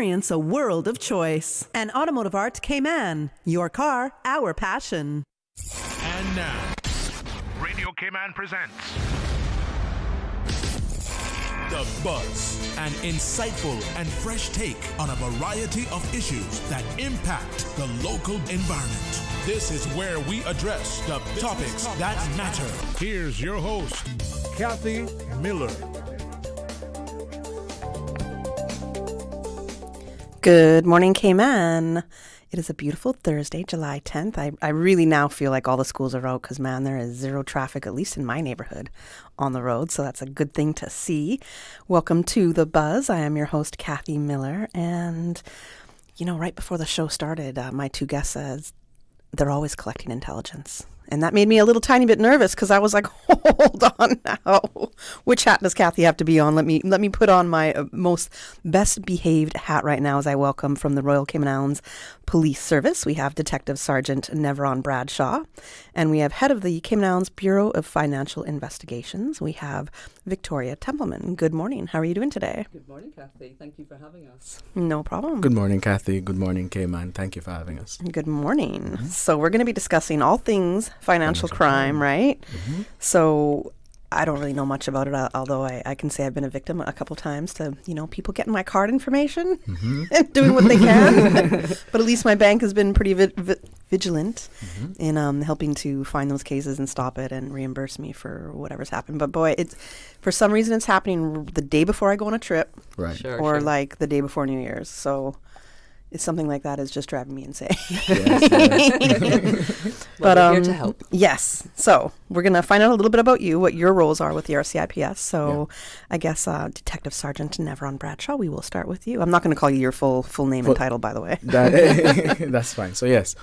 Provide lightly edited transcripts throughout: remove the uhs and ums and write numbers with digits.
Experience a world of choice. And Automotive Art Cayman. Your car, our passion. And now, Radio Cayman presents The Buzz, an insightful and fresh take on a variety of issues that impact the local environment. This is where we address the topics that matter. Here's your host, Kathy Miller. Good morning, Cayman. It is a beautiful Thursday, July 10th. I really now feel like all the schools are out because, man, there is zero traffic, at least in my neighborhood, on the road. So that's a good thing to see. Welcome to The Buzz. I am your host, Kathy Miller. And, you know, right before the show started, my two guests said they're always collecting intelligence. And that made me a little tiny bit nervous because I was like, hold on now. Which hat does Kathy have to be on? Let me put on my most best behaved hat right now as I welcome from the Royal Cayman Islands Police Service. We have Detective Sergeant Nevron Bradshaw. And we have head of the Cayman Islands Bureau of Financial Investigations. We have Victoria Templeman. Good morning. How are you doing today? Good morning, Kathy. Thank you for having us. No problem. Good morning, Kathy. Good morning, Cayman. Thank you for having us. Good morning. Mm-hmm. So we're going to be discussing all things financial crime, right? Mm-hmm. So I don't really know much about it, although I can say I've been a victim a couple times to, you know, people getting my card information and doing what they can. But at least my bank has been pretty vigilant in helping to find those cases and stop it and reimburse me for whatever's happened. But boy, it's for some reason it's happening the day before I go on a trip, right? Or like the day before New Year's. So it's something like that is just driving me insane. But we're here to help. Yes. So we're going to find out a little bit about you, what your roles are with the RCIPS. So I guess Detective Sergeant Nevron Bradshaw, we will start with you. I'm not going to call you your full name and title, by the way. That's fine. So yes,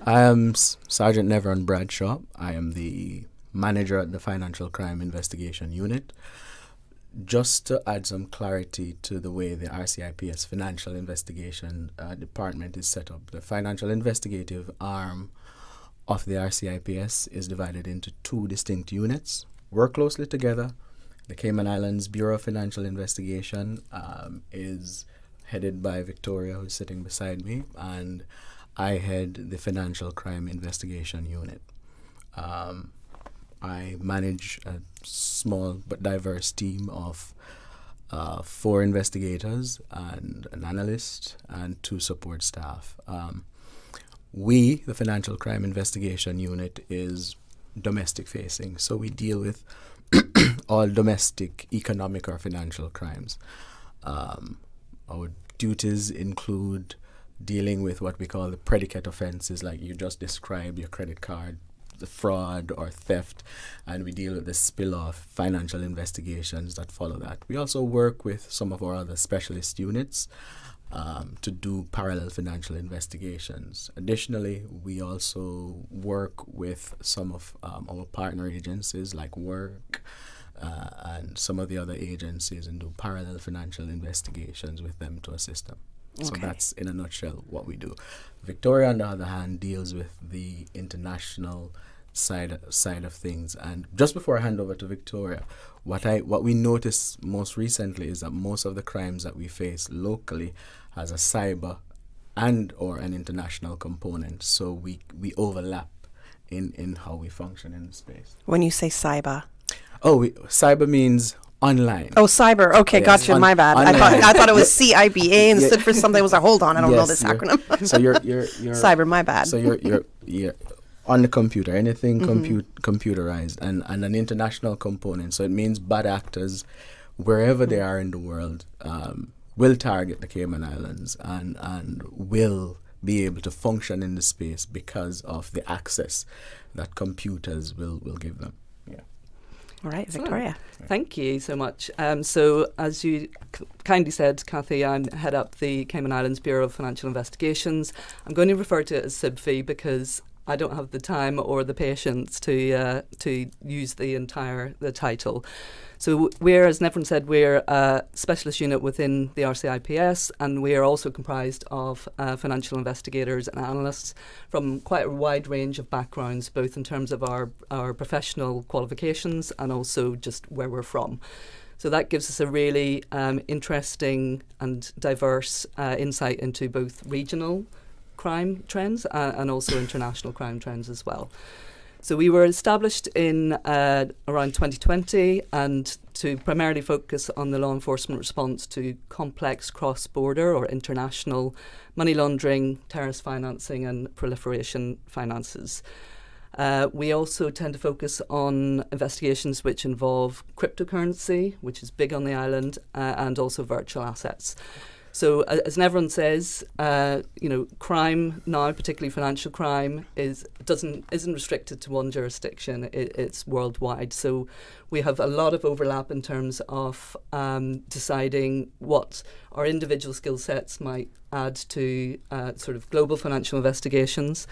I am Sergeant Nevron Bradshaw. I am the manager at the Financial Crime Investigation Unit. Just to add some clarity to the way the RCIPS Financial Investigation Department is set up, the Financial Investigative Arm of the RCIPS is divided into two distinct units, work closely together. The Cayman Islands Bureau of Financial Investigation is headed by Victoria, who's sitting beside me, and I head the Financial Crime Investigation Unit. I manage a small but diverse team of 4 investigators and an analyst and 2 support staff. We, the Financial Crime Investigation Unit, is domestic facing, so we deal with all domestic, economic or financial crimes. Our duties include dealing with what we call the predicate offenses, like you just described, your credit card, the fraud or theft, and we deal with the spill-off financial investigations that follow that. We also work with some of our other specialist units to do parallel financial investigations. Additionally, we also work with some of our partner agencies like Work and some of the other agencies and do parallel financial investigations with them to assist them. Okay. So that's, in a nutshell, what we do. Victoria, on the other hand, deals with the international side of things. And just before I hand over to Victoria, what we noticed most recently is that most of the crimes that we face locally has a cyber and or an international component. So we overlap in how we function in the space. When you say cyber? Cyber means online. Oh, cyber. Okay, yes, gotcha. My bad. I thought it was CIBA and stood for something. I was like, hold on, I don't know this acronym. So you're cyber. My bad. So you're on the computer. Anything computerized and an international component. So it means bad actors, wherever they are in the world, will target the Cayman Islands and will be able to function in the space because of the access that computers will give them. Yeah. All right, Victoria. Thank you so much. So as you kindly said, Kathy, I head up the Cayman Islands Bureau of Financial Investigations. I'm going to refer to it as CIBFI because I don't have the time or the patience to use the title. So we're, as Nevron said, we're a specialist unit within the RCIPS, and we are also comprised of financial investigators and analysts from quite a wide range of backgrounds, both in terms of our professional qualifications and also just where we're from. So that gives us a really interesting and diverse insight into both regional crime trends and also international crime trends as well. So we were established in around 2020 and to primarily focus on the law enforcement response to complex cross-border or international money laundering, terrorist financing and proliferation finances. We also tend to focus on investigations which involve cryptocurrency, which is big on the island, and also virtual assets. So as Nevron says, crime now, particularly financial crime, isn't restricted to one jurisdiction. It's worldwide. So we have a lot of overlap in terms of deciding what our individual skill sets might add to sort of global financial investigations.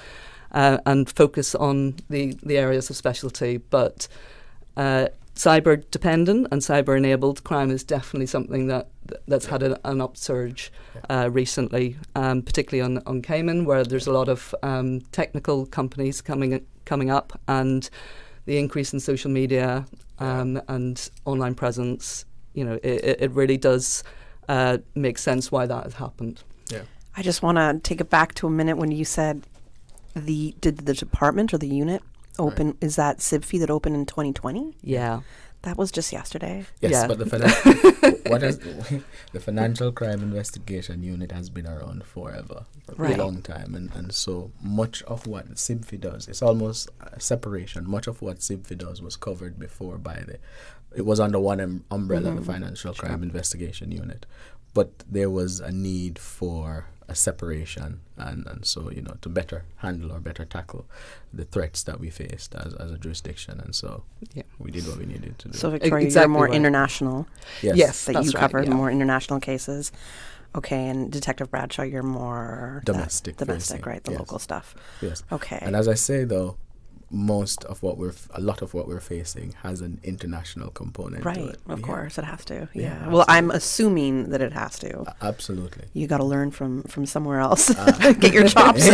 And focus on the areas of specialty. But cyber dependent and cyber enabled crime is definitely something that's had an upsurge recently, particularly on Cayman, where there's a lot of technical companies coming up, and the increase in social media and online presence. It really does make sense why that has happened. Yeah. I just want to take it back to a minute when you said did the department or the unit open? Right. Is that CIPFI that opened in 2020? Yeah. That was just yesterday. Yes, yeah. But the Financial Crime Investigation Unit has been around forever, for a long time, and so much of what CIPFI does, it's almost a separation. Much of what CIPFI does was covered before it was under one umbrella, the Financial Crime Investigation Unit, but there was a need for a separation and so to better handle or better tackle the threats that we faced as a jurisdiction, and so we did what we needed to do. So Victoria, you're more international. Yes, that that's you covered right, more international cases. Okay, and Detective Bradshaw, you're more domestic, right? The local stuff. Yes. Okay. And as I say though, a lot of what we're facing has an international component to it. Of course, it has to. Yeah. Absolutely. Well, I'm assuming that it has to. Absolutely. You got to learn from somewhere else. Get your chops.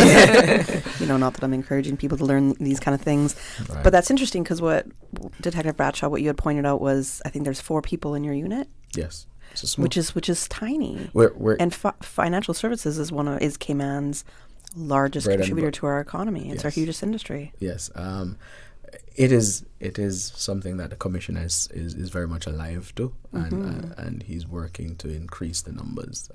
Not that I'm encouraging people to learn these kind of things, but that's interesting because what Detective Bradshaw, what you had pointed out was, I think there's 4 people in your unit. Yes. Which is tiny. And financial services is Cayman's largest contributor to our economy. It's our hugest industry. Yes. It is something that the commissioner is very much alive to, and he's working to increase the numbers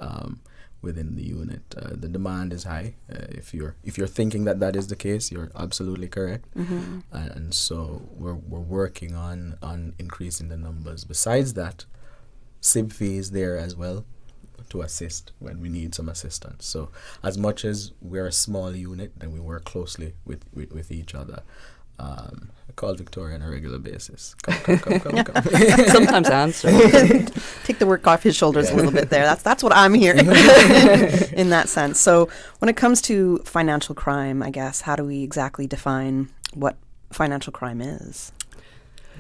within the unit. The demand is high. If you're thinking that is the case, you're absolutely correct. And so we're working on increasing the numbers. Besides that, CIPFI is there as well to assist when we need some assistance. So as much as we're a small unit, then we work closely with each other. I call Victoria on a regular basis. Come. Sometimes answer. Take the work off his shoulders a little bit there. That's what I'm hearing in that sense. So when it comes to financial crime, I guess, how do we exactly define what financial crime is?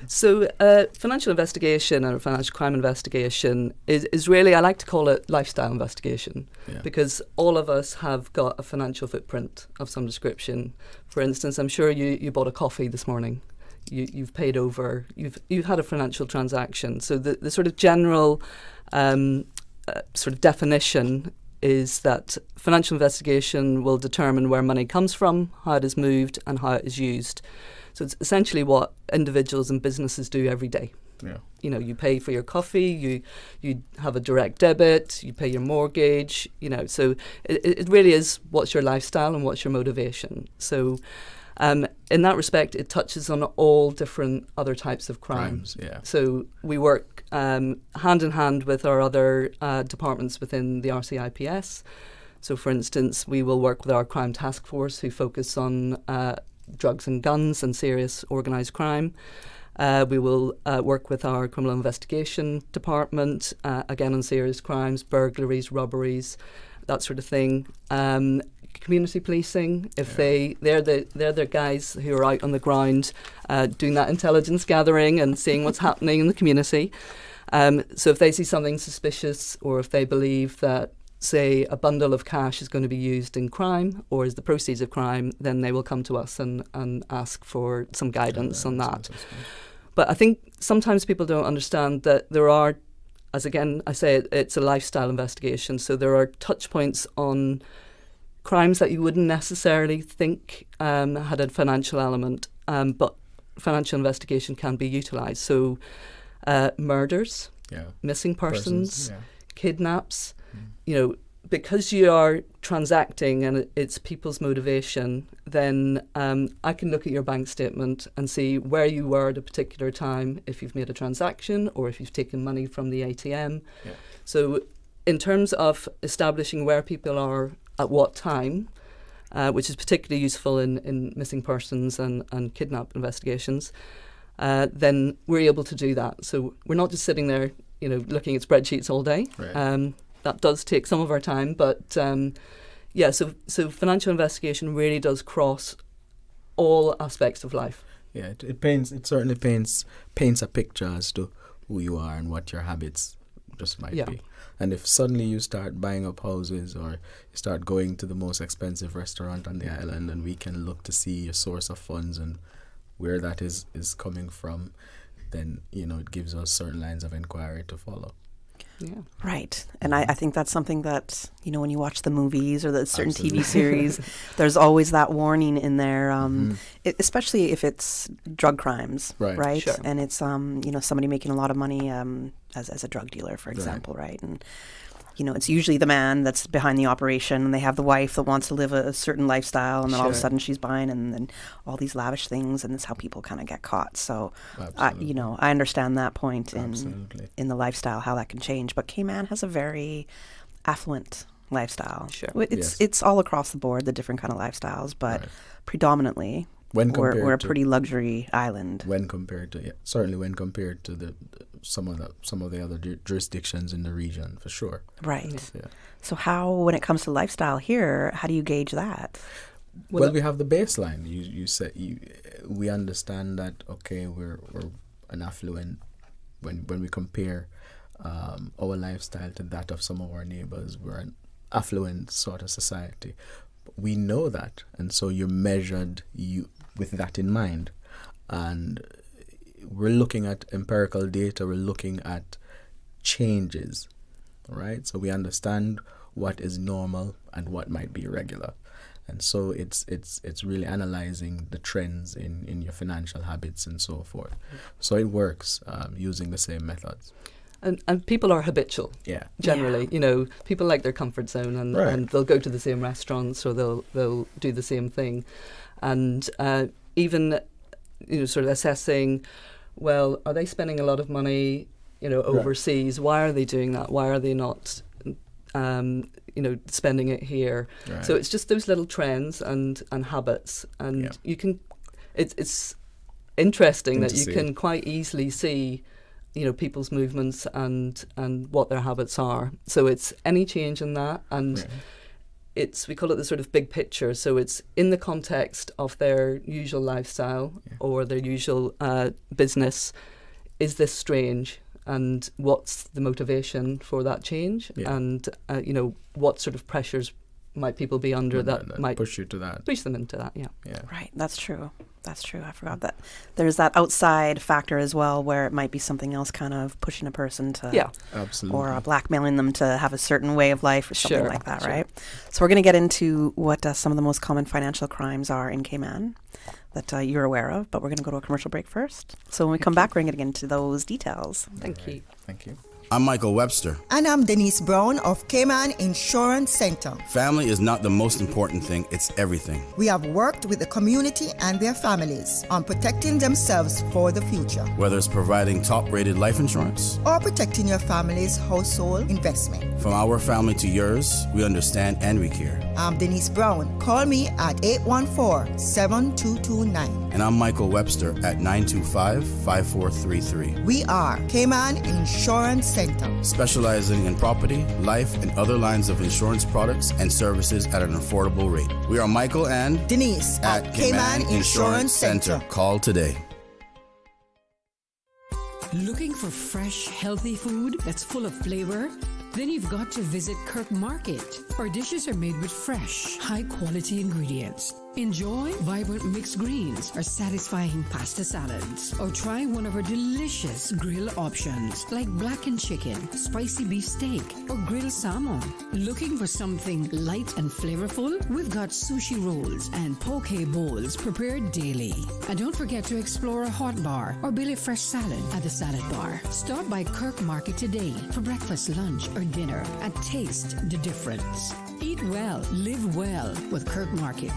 So financial investigation or financial crime investigation is really, I like to call it lifestyle investigation, because all of us have got a financial footprint of some description. For instance, I'm sure you bought a coffee this morning. You've paid over, you've had a financial transaction. So the sort of general sort of definition is that financial investigation will determine where money comes from, how it is moved and how it is used. So it's essentially what individuals and businesses do every day. Yeah. You pay for your coffee, you have a direct debit, you pay your mortgage, so it really is what's your lifestyle and what's your motivation. So in that respect, it touches on all different other types of crimes. So we work hand in hand with our other departments within the RCIPS. So for instance, we will work with our crime task force who focus on drugs and guns and serious organised crime. We will work with our criminal investigation department, again on serious crimes, burglaries, robberies, that sort of thing. Community policing, if they're the guys who are out on the ground doing that intelligence gathering and seeing what's happening in the community. So if they see something suspicious, or if they believe that, say, a bundle of cash is going to be used in crime or is the proceeds of crime, then they will come to us and ask for some guidance on that. But I think sometimes people don't understand that there are, as again I say, it's a lifestyle investigation. So there are touch points on crimes that you wouldn't necessarily think had a financial element, but financial investigation can be utilised. So murders, missing persons, kidnaps, because you are transacting and it's people's motivation, then I can look at your bank statement and see where you were at a particular time, if you've made a transaction or if you've taken money from the ATM. Yeah. So in terms of establishing where people are at what time, which is particularly useful in missing persons and kidnap investigations, then we're able to do that. So we're not just sitting there, looking at spreadsheets all day. Right. That does take some of our time, but so financial investigation really does cross all aspects of life. Yeah, it certainly paints a picture as to who you are and what your habits just might be. And if suddenly you start buying up houses or you start going to the most expensive restaurant on the island, and we can look to see your source of funds and where that is coming from, then it gives us certain lines of inquiry to follow. Yeah. Right. And I think that's something that, when you watch the movies or the certain TV series, there's always that warning in there, especially if it's drug crimes, right? Sure. And it's, somebody making a lot of money as a drug dealer, for example, right? And, it's usually the man that's behind the operation, and they have the wife that wants to live a certain lifestyle, and then all of a sudden she's buying and all these lavish things, and that's how people kind of get caught. So, I understand that point in the lifestyle, how that can change. But Cayman has a very affluent lifestyle. Sure. It's all across the board, the different kind of lifestyles, but predominantly we're a pretty luxury island. When compared to some of the other jurisdictions in the region, for sure. Right. Yeah. So when it comes to lifestyle here, how do you gauge that? Well, we have the baseline. You said we understand that we're an affluent when we compare our lifestyle to that of some of our neighbors. We're an affluent sort of society. We know that, and so you're measured with that in mind, and we're looking at empirical data. We're looking at changes, right? So we understand what is normal and what might be irregular, and so it's really analyzing the trends in your financial habits and so forth. So it works using the same methods. And people are habitual. Yeah. Generally, people like their comfort zone, and they'll go to the same restaurants, or they'll do the same thing, and even sort of assessing, well, are they spending a lot of money, overseas? Why are they doing that? Why are they not, spending it here? Right. So it's just those little trends and habits, and you can. It's interesting that you can quite easily see, people's movements and what their habits are. So it's any change in that, and we call it the sort of big picture. So it's in the context of their usual lifestyle or their usual business. Is this strange? And what's the motivation for that change? Yeah. And what sort of pressures might people be under that might push them into that? Yeah. Right. That's true. I forgot that there's that outside factor as well, where it might be something else kind of pushing a person to, absolutely, or blackmailing them to have a certain way of life or something like that, right? So we're going to get into what some of the most common financial crimes are in Cayman that you're aware of, but we're going to go to a commercial break first. So when we come back, we're going to get into those details. Thank you. I'm Michael Webster. And I'm Denise Brown of Cayman Insurance Center. Family is not the most important thing, it's everything. We have worked with the community and their families on protecting themselves for the future. Whether it's providing top-rated life insurance or protecting your family's household investment. From our family to yours, we understand and we care. I'm Denise Brown. Call me at 814-7229. And I'm Michael Webster at 925-5433. We are Cayman Insurance Center, specializing in property, life, and other lines of insurance products and services at an affordable rate. We are Michael and Denise at Cayman Insurance Center. Call today. Looking for fresh, healthy food that's full of flavor? Then you've got to visit Kirk Market. Our dishes are made with fresh, high-quality ingredients. Enjoy vibrant mixed greens or satisfying pasta salads. Or try one of our delicious grill options like blackened chicken, spicy beef steak, or grilled salmon. Looking for something light and flavorful? We've got sushi rolls and poke bowls prepared daily. And don't forget to explore a hot bar or Billy Fresh salad at the salad bar. Stop by Kirk Market today for breakfast, lunch, or dinner and taste the difference. Eat well, live well with Kirk Market.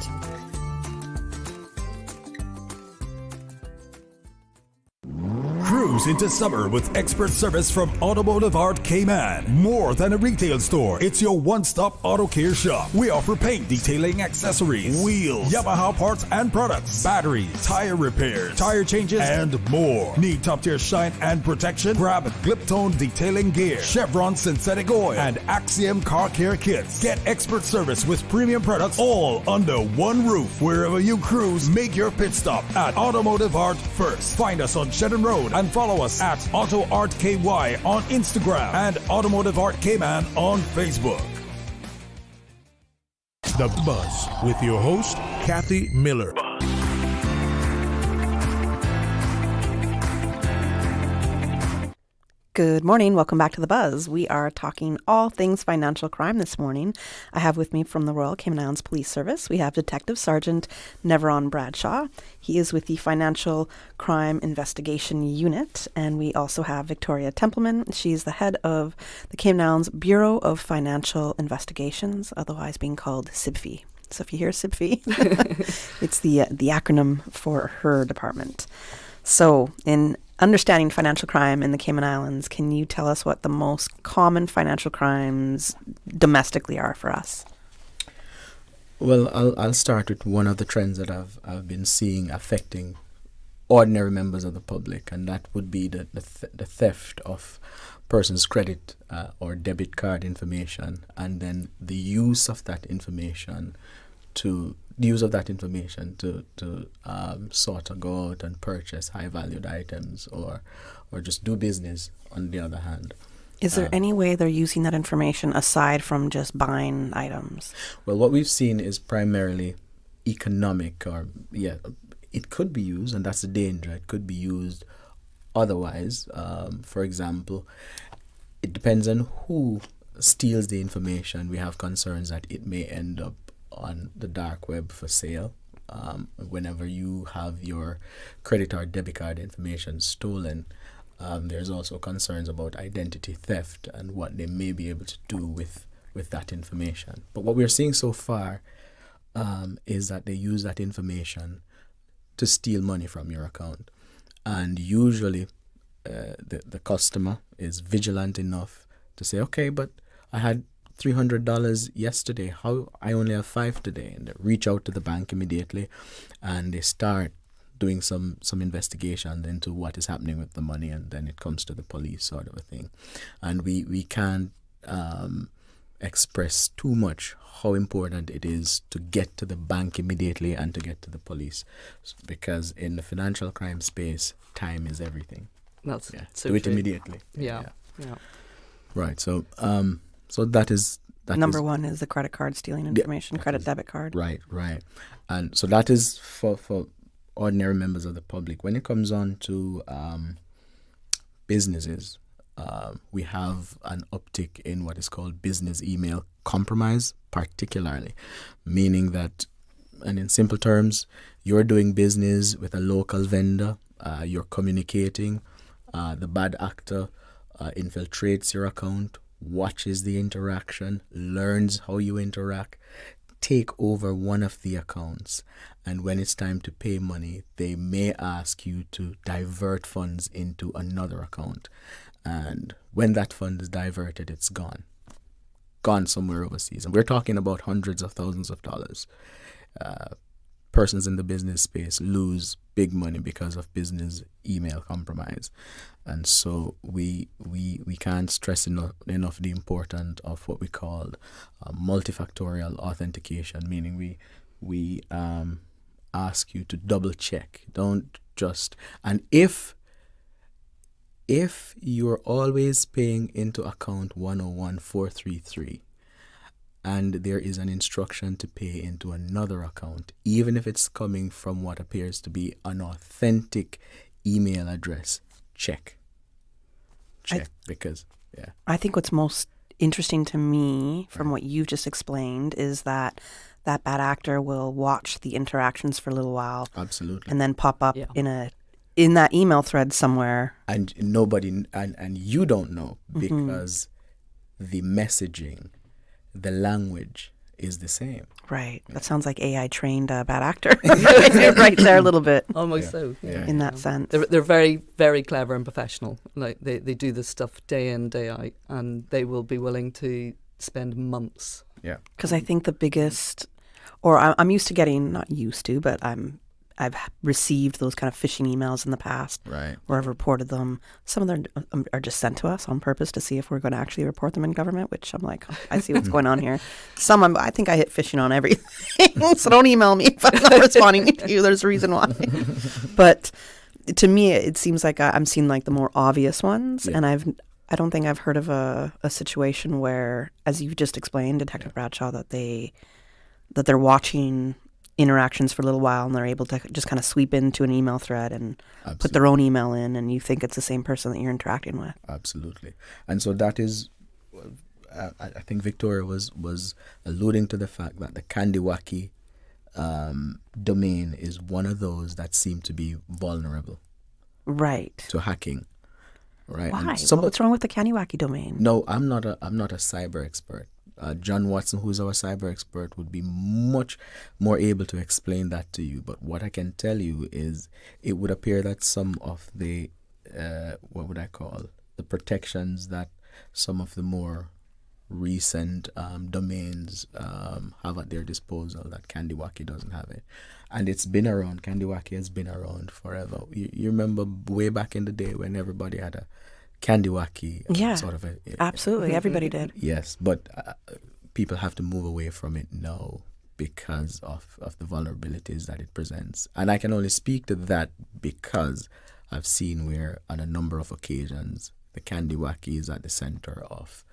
Cruise into summer with expert service from Automotive Art Cayman. More than a retail store, it's your one-stop auto care shop. We offer paint, detailing, accessories, wheels, Yamaha parts and products, batteries, tire repairs, tire changes, and more. Need top-tier shine and protection? Grab Gliptone detailing gear, Chevron synthetic oil, and Axiom car care kits. Get expert service with premium products all under one roof. Wherever you cruise, make your pit stop at Automotive Art first. Find us on Shedden Road and follow us at Auto Art KY on Instagram and Automotive Art Cayman on Facebook. The Buzz with your host, Kathy Miller. Good morning. Welcome back to The Buzz. We are talking all things financial crime this morning. I have with me from the Royal Cayman Islands Police Service, we have Detective Sergeant Nevron Bradshaw. He is with the Financial Crime Investigation Unit. And we also have Victoria Templeman. She's the head of the Cayman Islands Bureau of Financial Investigations, otherwise being called CIPFI. So if you hear CIPFI, it's the acronym for her department. So in understanding financial crime in the Cayman Islands, can you tell us what the most common financial crimes domestically are for us? Well, I'll start with one of the trends that I've been seeing affecting ordinary members of the public, and that would be the theft of person's credit or debit card information, and then the use of that information to sort of go out and purchase high-valued items or just do business on the other hand. Is there any way they're using that information aside from just buying items? Well, what we've seen is primarily economic, it could be used, and that's the danger. It could be used otherwise. For example, it depends on who steals the information. We have concerns that it may end up on the dark web for sale. Whenever you have your credit or debit card information stolen, there's also concerns about identity theft and what they may be able to do with that information. But what we're seeing so far is that they use that information to steal money from your account. And usually the customer is vigilant enough to say, okay, but I had $300 yesterday, how I only have $5 today? And they reach out to the bank immediately and they start doing some investigation into what is happening with the money, and then it comes to the police, sort of a thing. And we can't express too much how important it is to get to the bank immediately and to get to the police, because in the financial crime space, time is everything. That's so do it true. immediately. Yeah. Right. So that is Number one is the credit card stealing information, debit card. Right. And so that is for ordinary members of the public. When it comes on to businesses, we have an uptick in what is called business email compromise, particularly, meaning that, and in simple terms, you're doing business with a local vendor, you're communicating, the bad actor infiltrates your account, watches the interaction, learns how you interact, take over one of the accounts, and when it's time to pay money, they may ask you to divert funds into another account. And when that fund is diverted, it's gone somewhere overseas. And we're talking about hundreds of thousands of dollars. Persons in the business space lose big money because of business email compromise. And so we can't stress enough the importance of what we call multifactorial authentication, meaning we ask you to double check. Don't just, and if you're always paying into account 101433 and there is an instruction to pay into another account, even if it's coming from what appears to be an authentic email address, check. Because, yeah. I think what's most interesting to me from what you've just explained is that that bad actor will watch the interactions for a little while. Absolutely. And then pop up in that email thread somewhere. And nobody, and you don't know, because the messaging, the language is the same. Right. That sounds like AI trained a bad actor right there a little bit. Almost so. Yeah. In that sense. They're very, very clever and professional. Like they do this stuff day in, day out, and they will be willing to spend months. Yeah. Because I think the biggest, or I'm used to getting, not used to, but I've received those kind of phishing emails in the past. Right. Or I've reported them. Some of them are just sent to us on purpose to see if we're going to actually report them in government, which I'm like, I see what's going on here. Some, I think I hit phishing on everything. So don't email me if I'm not responding to you. There's a reason why. But to me, it seems like I'm seeing like the more obvious ones. Yeah. And I don't think I've heard of a situation where, as you've just explained, Detective Bradshaw, that they're watching interactions for a little while and they're able to just kind of sweep into an email thread and put their own email in, and you think it's the same person that you're interacting with. Absolutely. And so that is, I think Victoria was alluding to the fact that the Kandiwaki domain is one of those that seem to be vulnerable. Right. To hacking. Right. Why? What's wrong with the Kandiwaki domain? No, I'm not a cyber expert. John Watson, who's our cyber expert, would be much more able to explain that to you. But what I can tell you is it would appear that some of the, what would I call, the protections that some of the more recent domains have at their disposal, that Kandiwaki doesn't have it. And it's been around. Kandiwaki has been around forever. You remember way back in the day when everybody had a Kandiwaki sort of absolutely. Everybody did. Yes, but people have to move away from it now because of the vulnerabilities that it presents. And I can only speak to that because I've seen where on a number of occasions the Kandiwaki is at the center of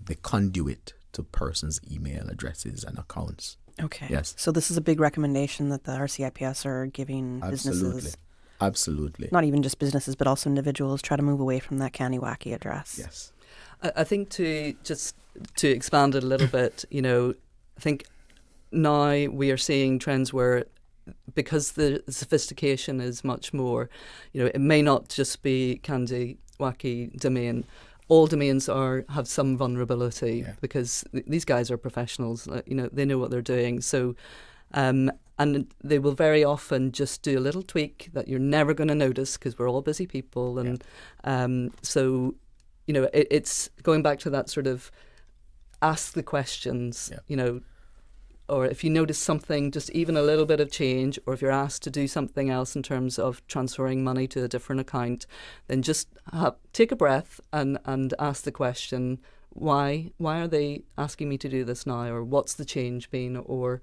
the conduit to persons' email addresses and accounts. Okay. Yes. So this is a big recommendation that the RCIPS are giving businesses. Absolutely. Not even just businesses, but also individuals, try to move away from that Kandiwaki address. Yes. I think to expand it a little bit, I think now we are seeing trends where, because the sophistication is much more, it may not just be Kandiwaki domain. All domains have some vulnerability because these guys are professionals. They know what they're doing. So, and they will very often just do a little tweak that you're never going to notice because we're all busy people. And so, it's going back to that sort of ask the questions, or if you notice something, just even a little bit of change, or if you're asked to do something else in terms of transferring money to a different account, then just take a breath and ask the question, why are they asking me to do this now, or what's the change been, or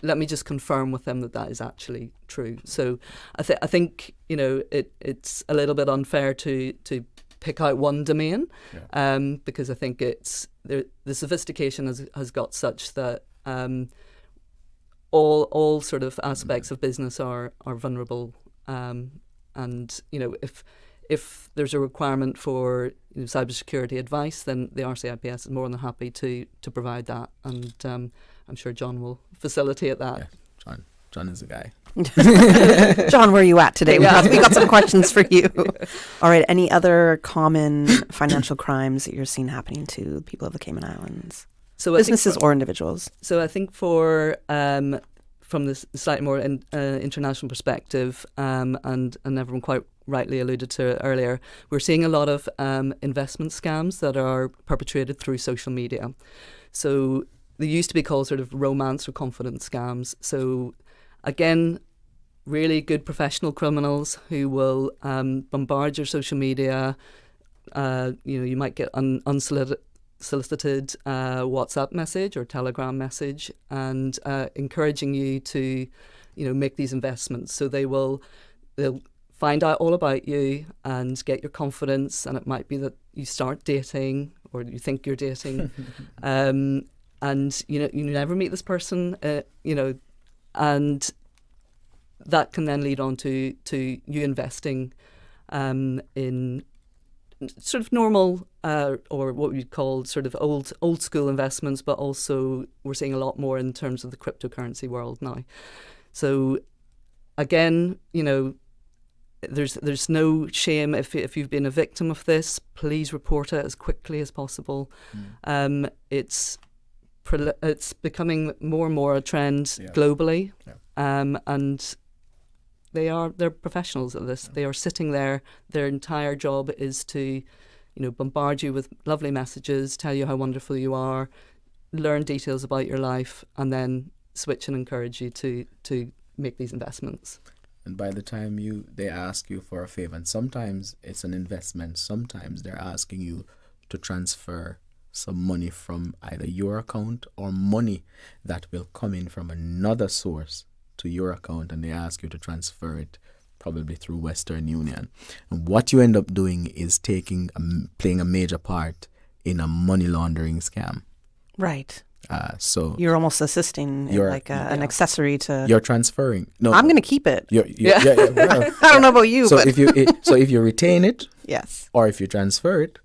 let me just confirm with them that is actually true. So I think it's a little bit unfair to pick out one domain, because I think it's the sophistication has got such that all sort of aspects of business are vulnerable, and if there's a requirement for cybersecurity advice, then the RCIPS is more than happy to provide that, and I'm sure John will facilitate that. Yeah, John is the guy. John, where are you at today? We got some questions for you. All right. Any other common financial crimes that you're seeing happening to people of the Cayman Islands? So businesses or individuals? So I think from this slightly more international perspective, and everyone quite rightly alluded to it earlier, we're seeing a lot of investment scams that are perpetrated through social media. So they used to be called sort of romance or confidence scams. So again, really good professional criminals who will bombard your social media. You might get unsolicited WhatsApp message or Telegram message, and encouraging you to, make these investments. So they'll find out all about you and get your confidence, and it might be that you start dating or you think you're dating, and you never meet this person, and that can then lead on to you investing in sort of normal or what we'd call sort of old school investments, but also we're seeing a lot more in terms of the cryptocurrency world now. So again, there's no shame if you've been a victim of this. Please report it as quickly as possible. It's becoming more and more a trend globally, and they're professionals at this. They are sitting there. Their entire job is to, bombard you with lovely messages, tell you how wonderful you are, learn details about your life, and then switch and encourage you to make these investments. And by the time they ask you for a favor, and sometimes it's an investment, sometimes they're asking you to transfer some money from either your account or money that will come in from another source to your account, and they ask you to transfer it probably through Western Union. And what you end up doing is playing a major part in a money laundering scam. Right. So you're almost assisting, an accessory to. You're transferring. No, I'm going to keep it. Well, I don't know about you. So but if you retain it, yes, or if you transfer it,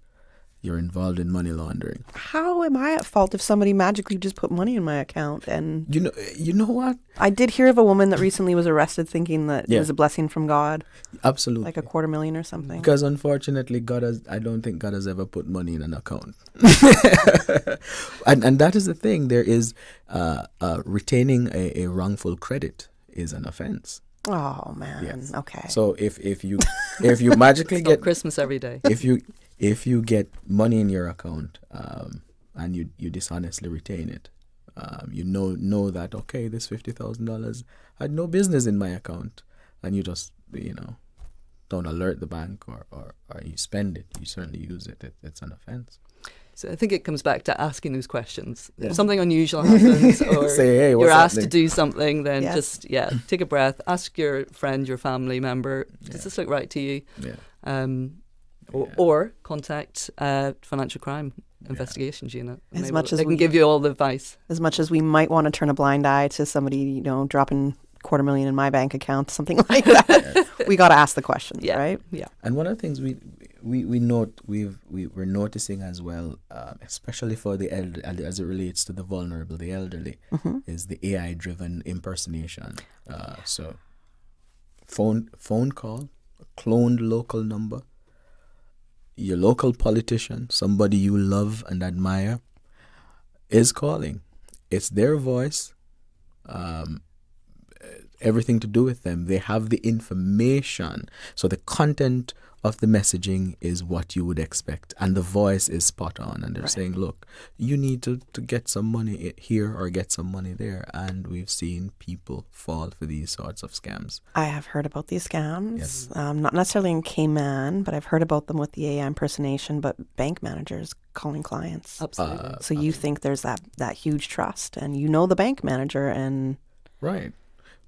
you're involved in money laundering. How am I at fault if somebody magically just put money in my account? And you know what? I did hear of a woman that recently was arrested thinking that it was a blessing from God. Absolutely. Like $250,000 or something. Because unfortunately, I don't think God has ever put money in an account. and that is the thing. There is retaining a wrongful credit is an offense. Oh man. Yes. Okay. So if you magically get Christmas every day. If you get money in your account and you dishonestly retain it, you know that, okay, this $50,000 had no business in my account, and you just don't alert the bank or you spend it, you certainly use it. It's an offense. So I think it comes back to asking those questions. If something unusual happens or say, hey, you're asked happening? to do something, then just take a breath, ask your friend, your family member, does this look right to you? Yeah. Or contact Financial Crime Investigations Unit. As much as they can give you all the advice. As much as we might want to turn a blind eye to somebody, dropping $250,000 in my bank account, something like that, we got to ask the questions, right? Yeah. And one of the things we're noticing as well, especially for the elderly, as it relates to the vulnerable, the elderly, is the AI-driven impersonation. So, phone call, a cloned local number. Your local politician, somebody you love and admire, is calling. It's their voice, everything to do with them. They have the information. So the content of the messaging is what you would expect. And the voice is spot on. And they're saying, look, you need to get some money here or get some money there. And we've seen people fall for these sorts of scams. I have heard about these scams. Yes. Not necessarily in Cayman, but I've heard about them with the AI impersonation, but bank managers calling clients. Absolutely. So you think there's that huge trust, and the bank manager, and right.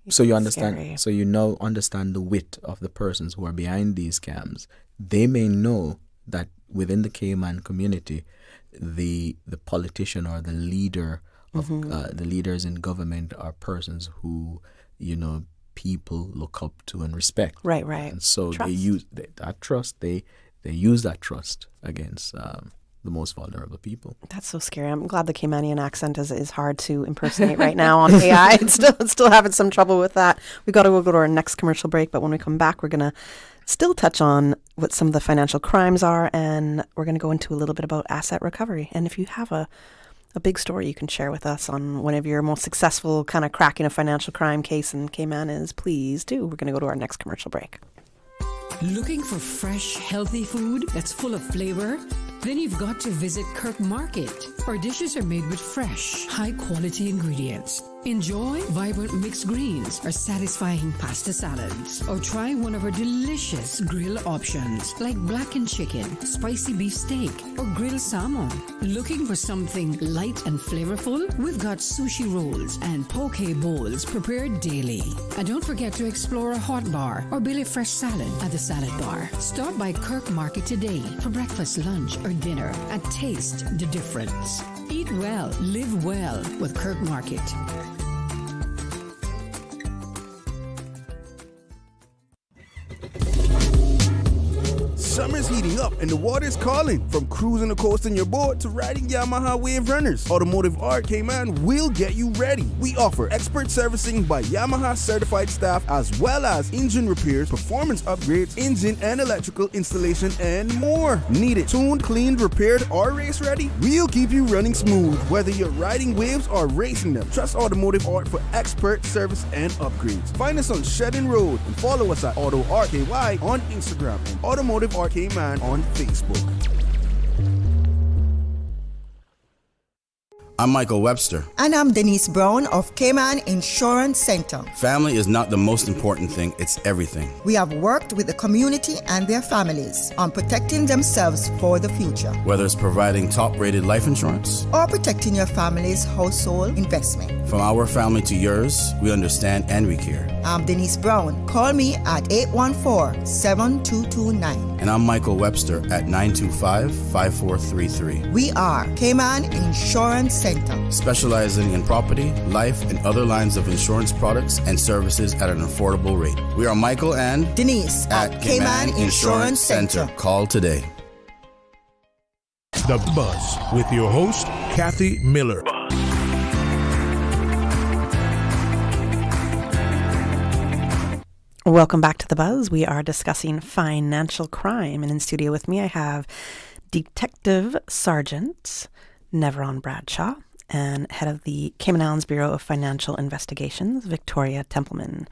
So you understand. Scary. So you now understand the wit of the persons who are behind these scams. They may know that within the Cayman community, the politician or the leader of the leaders in government are persons who people look up to and respect. Right. And so Trust. they use that trust. They use that trust against the most vulnerable people. That's so scary. I'm glad the Caymanian accent is hard to impersonate right now on AI. It's still having some trouble with that. We got to go to our next commercial break, but when we come back, we're going to still touch on what some of the financial crimes are, and we're going to go into a little bit about asset recovery. And if you have a big story you can share with us on one of your most successful kind of cracking a financial crime case in Cayman is, please do. We're going to go to our next commercial break. Looking for fresh, healthy food that's full of flavor? Then you've got to visit Kirk Market. Our dishes are made with fresh, high-quality ingredients. Enjoy vibrant mixed greens or satisfying pasta salads. Or try one of our delicious grill options like blackened chicken, spicy beef steak, or grilled salmon. Looking for something light and flavorful? We've got sushi rolls and poke bowls prepared daily. And don't forget to explore a hot bar or Billy Fresh salad at the salad bar. Stop by Kirk Market today for breakfast, lunch, or dinner and taste the difference. Eat well, live well with Kirk Market. Summer's heating up and the water's calling. From cruising the coast in your boat to riding Yamaha Wave Runners, Automotive Art Cayman will get you ready. We offer expert servicing by Yamaha certified staff as well as engine repairs, performance upgrades, engine and electrical installation, and more. Need it tuned, cleaned, repaired, or race ready? We'll keep you running smooth, whether you're riding waves or racing them. Trust Automotive Art for expert service and upgrades. Find us on Shedden Road and follow us at Auto Art KY on Instagram and Automotive Art Cayman on Facebook. I'm Michael Webster. And I'm Denise Brown of Cayman Insurance Center. Family is not the most important thing, it's everything. We have worked with the community and their families on protecting themselves for the future, Whether it's providing top-rated life insurance, or protecting your family's household investment. from our family to yours, we understand and we care. I'm Denise Brown. Call me at 814-7229. And I'm Michael Webster at 925-5433. We are Cayman Insurance Center. Specializing in property, life, and other lines of insurance products and services at an affordable rate. We are Michael and Denise at Cayman Insurance Center. Call today. The Buzz with your host, Kathy Miller. Welcome back to The Buzz. We are discussing financial crime. And in studio with me, I have Detective Sergeant Nevron Bradshaw and head of the Cayman Islands Bureau of Financial Investigations, Victoria Templeman.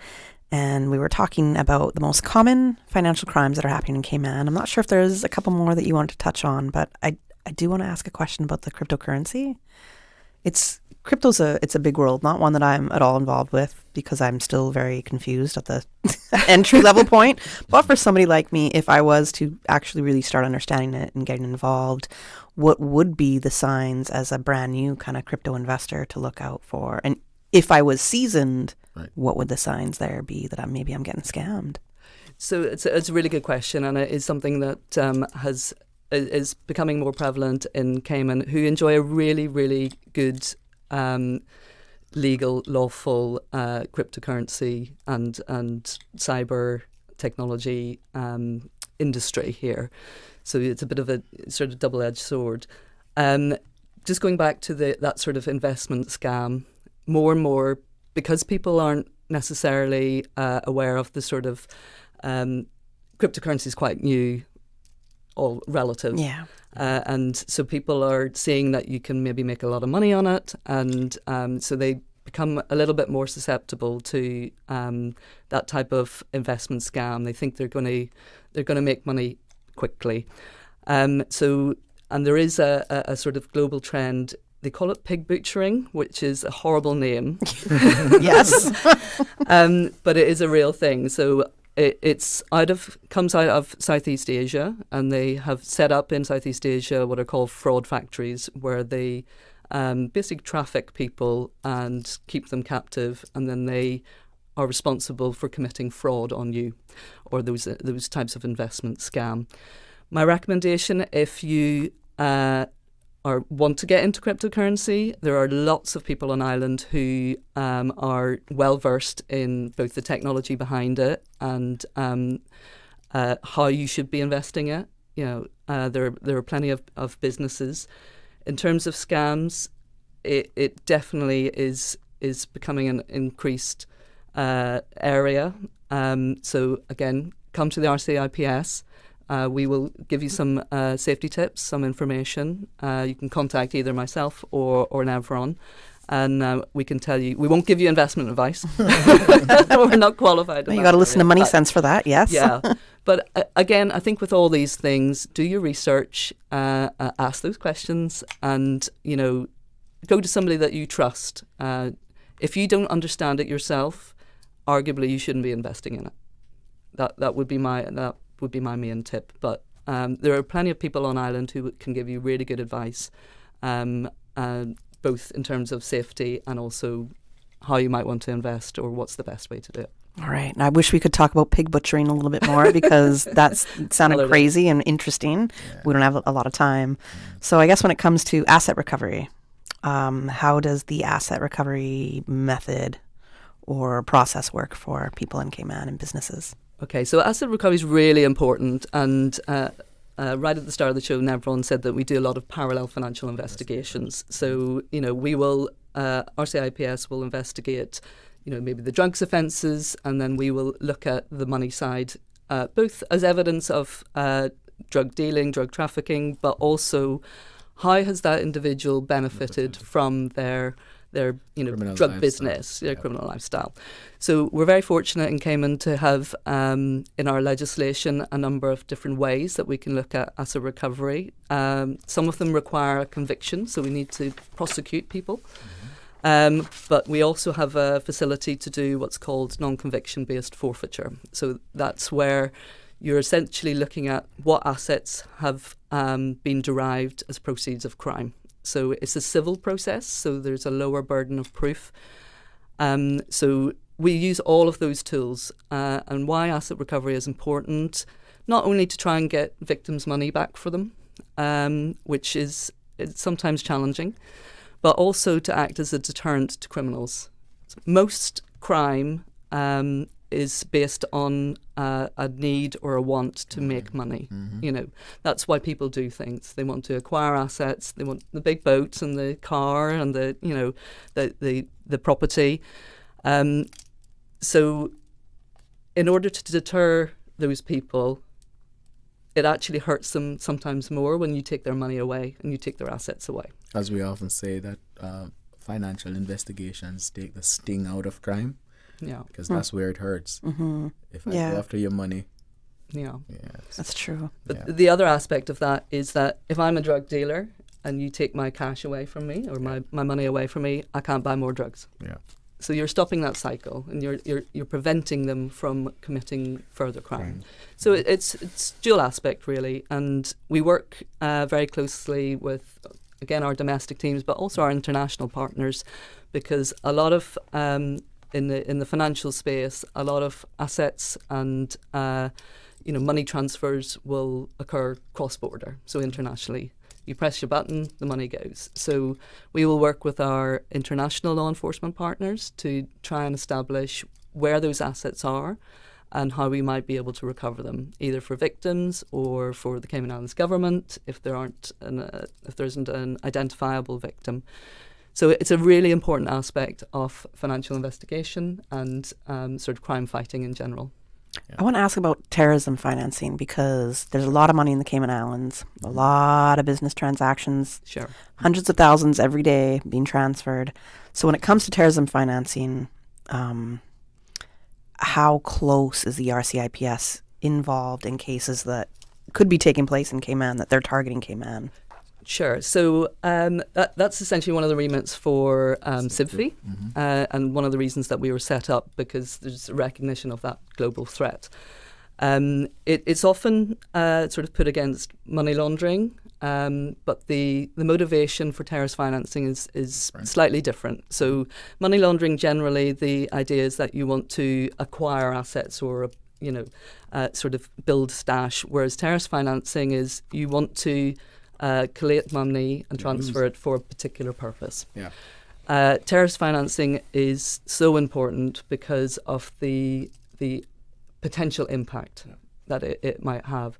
And we were talking about the most common financial crimes that are happening in Cayman. I'm not sure if there's a couple more that you want to touch on, but I do want to ask a question about the cryptocurrency. Crypto's it's a big world, not one that I'm at all involved with because I'm still very confused at the entry level point. But for somebody like me, if I was to actually really start understanding it and getting involved, what would be the signs as a brand new kind of crypto investor to look out for? And if I was seasoned, Right. what would the signs there be that I'm getting scammed? So it's a really good question, and it is something that is becoming more prevalent in Cayman, who enjoy a really, really good legal, lawful cryptocurrency and cyber technology industry here. So it's a bit of a sort of double-edged sword. Just going back to that sort of investment scam, more and more, because people aren't necessarily aware of the sort of cryptocurrency is quite new, all relative. Yeah. And so people are seeing that you can maybe make a lot of money on it, and so they become a little bit more susceptible to that type of investment scam. They think they're going to make money quickly. And there is a sort of global trend. They call it pig butchering, which is a horrible name. Yes. But it is a real thing. So it comes out of Southeast Asia, and they have set up in Southeast Asia what are called fraud factories, where they basically traffic people and keep them captive, and then they are responsible for committing fraud on you, or those types of investment scam. My recommendation, if you or want to get into cryptocurrency, there are lots of people on island who are well versed in both the technology behind it and how you should be investing it. There are plenty of businesses. In terms of scams, it definitely is becoming an increased area. So again, come to the RCIPS. We will give you some safety tips, some information. You can contact either myself or Nevron, and we can tell you. We won't give you investment advice. We're not qualified. You got to listen to Money Sense for that, yes. Yeah. But again, I think with all these things, do your research, ask those questions, and go to somebody that you trust. If you don't understand it yourself, arguably you shouldn't be investing in it. That would be my main tip. But there are plenty of people on island who can give you really good advice, both in terms of safety and also how you might want to invest or what's the best way to do it. All right. And I wish we could talk about pig butchering a little bit more because it sounded crazy and interesting. Yeah. We don't have a lot of time. So I guess when it comes to asset recovery, How does the asset recovery method or process work for people in Cayman and businesses? Okay, so asset recovery is really important, and right at the start of the show, Nevron said that we do a lot of parallel financial investigations. So, we will, RCIPS will investigate, maybe the drugs offences, and then we will look at the money side, both as evidence of drug dealing, drug trafficking, but also how has that individual benefited from their drug lifestyle. business, their criminal lifestyle. So we're very fortunate in Cayman to have in our legislation a number of different ways that we can look at asset recovery. Some of them require a conviction, so we need to prosecute people. But we also have a facility to do what's called non-conviction based forfeiture. So that's where you're essentially looking at what assets have been derived as proceeds of crime. So it's a civil process, so there's a lower burden of proof. So we use all of those tools. And why asset recovery is important, not only to try and get victims' money back for them, which is it's sometimes challenging, but also to act as a deterrent to criminals. So most crime is based on a need or a want to make money. That's why people do things. They want to acquire assets. They want the big boats and the car and the property. So in order to deter those people, it actually hurts them sometimes more when you take their money away and you take their assets away. As we often say that financial investigations take the sting out of crime. Yeah, because that's where it hurts. If I go after your money. Yeah, that's true. But the other aspect of that is that if I'm a drug dealer and you take my cash away from me or my money away from me, I can't buy more drugs. Yeah. So you're stopping that cycle and you're preventing them from committing further crime. So it's dual aspect really, and we work very closely with, again, our domestic teams, but also our international partners, because a lot of in the financial space, a lot of assets and money transfers will occur cross-border, so internationally. You press your button, the money goes. So we will work with our international law enforcement partners to try and establish where those assets are and how we might be able to recover them, either for victims or for the Cayman Islands government if there isn't an identifiable victim. So it's a really important aspect of financial investigation and sort of crime fighting in general. I want to ask about terrorism financing, because there's a lot of money in the Cayman Islands, a lot of business transactions, Sure. hundreds of thousands every day being transferred. So when it comes to terrorism financing, how close is the RCIPS involved in cases that could be taking place in Cayman, that they're targeting Cayman? Sure. So that's essentially one of the remits for CIPFI, and one of the reasons that we were set up, because there's a recognition of that global threat. It's often sort of put against money laundering, but the motivation for terrorist financing is slightly different. So money laundering, generally, the idea is that you want to acquire assets or sort of build stash, whereas terrorist financing is you want to collate money and transfer it for a particular purpose. Terrorist financing is so important because of the potential impact that it might have.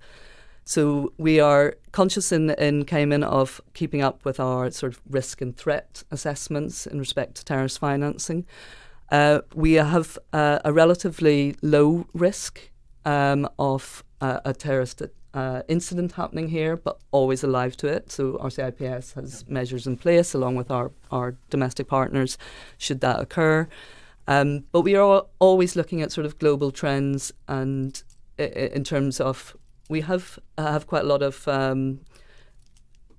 So we are conscious in Cayman of keeping up with our sort of risk and threat assessments in respect to terrorist financing. We have a relatively low risk of a terrorist incident happening here, but always alive to it. So RCIPS has measures in place along with our domestic partners should that occur. But we are always looking at sort of global trends, and in terms of we have quite a lot of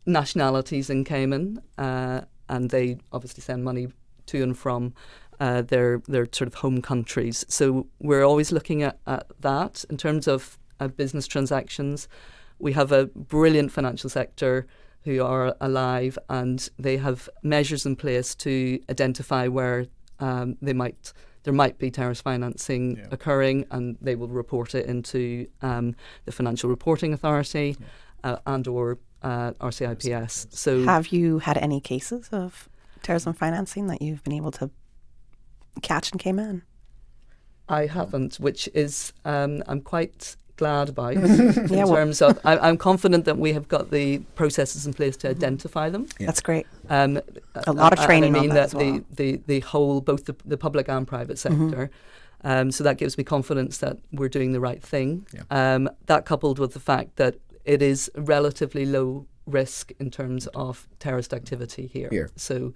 nationalities in Cayman, and they obviously send money to and from their sort of home countries. So we're always looking at that in terms of business transactions. We have a brilliant financial sector who are alive, and they have measures in place to identify where there might be terrorist financing occurring, and they will report it into the Financial Reporting Authority and or RCIPS. So have you had any cases of terrorism financing that you've been able to catch in Cayman? I haven't, which is I'm quite glad about in terms of I'm confident that we have got the processes in place to identify them. That's great. A lot of training I mean on that as the, well. the whole, both the public and private sector. So that gives me confidence that we're doing the right thing. That coupled with the fact that it is relatively low risk in terms of terrorist activity here. So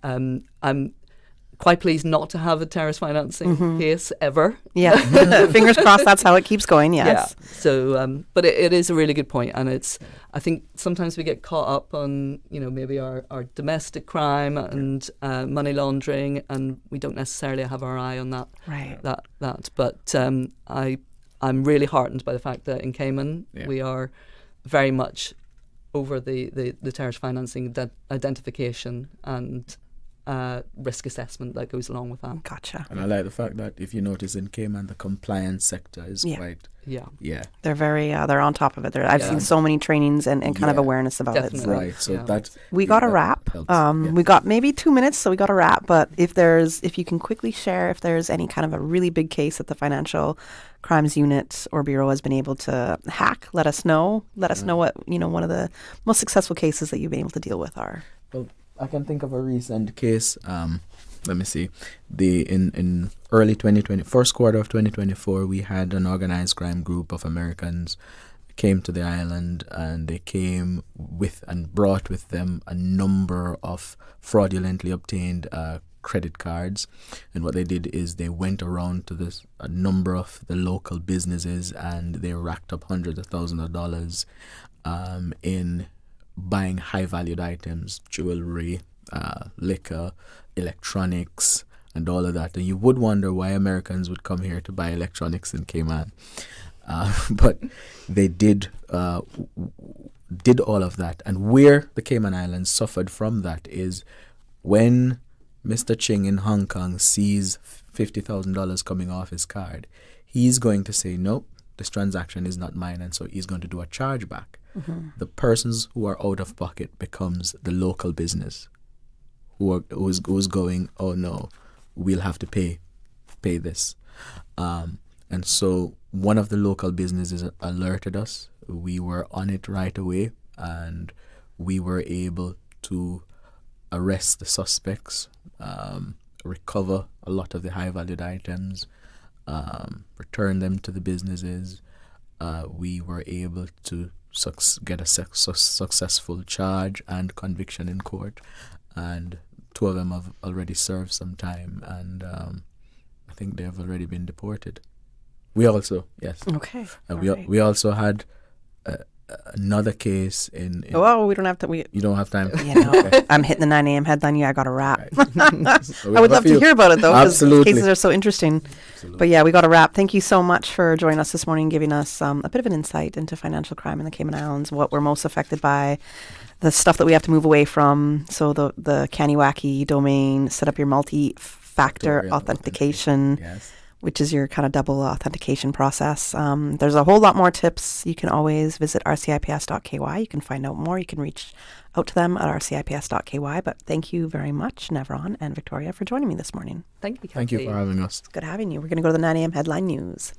I'm quite pleased not to have a terrorist financing case ever. Yeah, fingers crossed that's how it keeps going, yes. Yeah. So, but it is a really good point, and it's, I think sometimes we get caught up on, maybe our domestic crime and money laundering, and we don't necessarily have our eye on that. Right. That. But I'm really heartened by the fact that in Cayman we are very much over the terrorist financing identification and risk assessment that goes along with that. Gotcha. And I like the fact that if you notice in Cayman, the compliance sector is quite... Yeah. They're very, they're on top of it. I've seen so many trainings and kind of awareness about it. So. Right, so that... We got a wrap. We got maybe 2 minutes, so we got a wrap. But if you can quickly share if there's any kind of a really big case that the Financial Crimes Unit or Bureau has been able to hack, let us know. Let us know what, one of the most successful cases that you've been able to deal with are. Well, I can think of a recent case. Let me see. In early 2020, first quarter of 2024, we had an organized crime group of Americans came to the island, and they came with and brought with them a number of fraudulently obtained credit cards. And what they did is they went around to a number of the local businesses, and they racked up hundreds of thousands of dollars in buying high-valued items, jewelry, liquor, electronics, and all of that. And you would wonder why Americans would come here to buy electronics in Cayman. But they did all of that. And where the Cayman Islands suffered from that is when Mr. Ching in Hong Kong sees $50,000 coming off his card, he's going to say, nope, this transaction is not mine, and so he's going to do a chargeback. The persons who are out of pocket becomes the local business who's going, oh no, we'll have to pay this. And so one of the local businesses alerted us. We were on it right away, and we were able to arrest the suspects, recover a lot of the high-valued items, return them to the businesses. We were able to get a successful charge and conviction in court, and 2 of them have already served some time, and I think they have already been deported. We also, yes. Okay. We also had another case in oh, we don't have to. You don't have time. Okay. I'm hitting the 9 a.m. headline. Yeah, I got a wrap. So I would love to hear about it though. Absolutely. Cases are so interesting. Absolutely. But yeah, we got a wrap. Thank you so much for joining us this morning, giving us a bit of an insight into financial crime in the Cayman Islands, what we're most affected by, the stuff that we have to move away from. So the Canny-Wacky domain, set up your multi-factor authentication. Yes. Which is your kind of double authentication process. There's a whole lot more tips. You can always visit rcips.ky. You can find out more. You can reach out to them at rcips.ky. But thank you very much, Nevron and Victoria, for joining me this morning. Thank you, Kathy. Thank you for having us. It's good having you. We're going to go to the 9 a.m. headline news.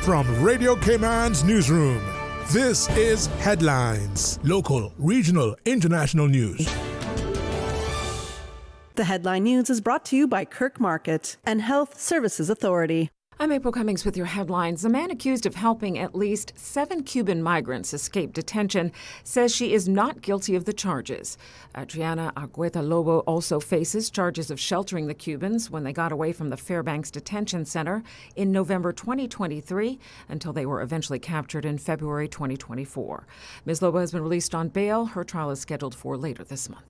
From Radio Cayman's newsroom, this is Headlines. Local, regional, international news. The headline news is brought to you by Kirk Market and Health Services Authority. I'm April Cummings with your headlines. The man accused of helping at least 7 Cuban migrants escape detention says she is not guilty of the charges. Adriana Argueta Lobo also faces charges of sheltering the Cubans when they got away from the Fairbanks Detention Center in November 2023 until they were eventually captured in February 2024. Ms. Lobo has been released on bail. Her trial is scheduled for later this month.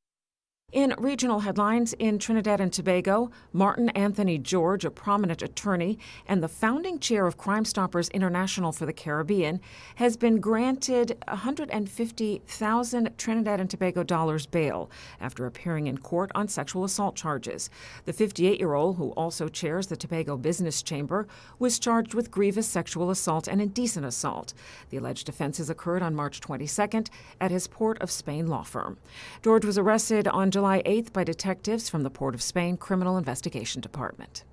In regional headlines, in Trinidad and Tobago, Martin Anthony George, a prominent attorney and the founding chair of Crime Stoppers International for the Caribbean, has been granted $150,000 Trinidad and Tobago dollars bail after appearing in court on sexual assault charges. The 58-year-old, who also chairs the Tobago Business Chamber, was charged with grievous sexual assault and indecent assault. The alleged offenses occurred on March 22nd at his Port of Spain law firm. George was arrested on July 8th by detectives from the Port of Spain Criminal Investigation Department.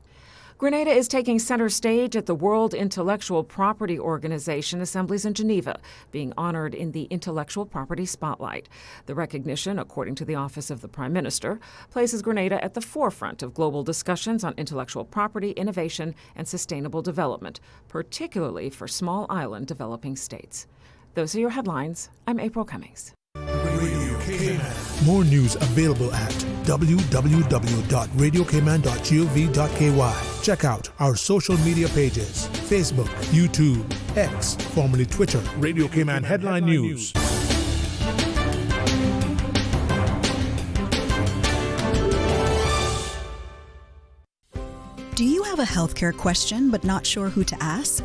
Grenada is taking center stage at the World Intellectual Property Organization assemblies in Geneva, being honored in the Intellectual Property Spotlight. The recognition, according to the Office of the Prime Minister, places Grenada at the forefront of global discussions on intellectual property, innovation, and sustainable development, particularly for small island developing states. Those are your headlines. I'm April Cummings. Radio Cayman. More news available at www.radiocayman.gov.ky. Check out our social media pages: Facebook, YouTube, X, formerly Twitter, Radio Cayman Headline News. Do you have a healthcare question but not sure who to ask?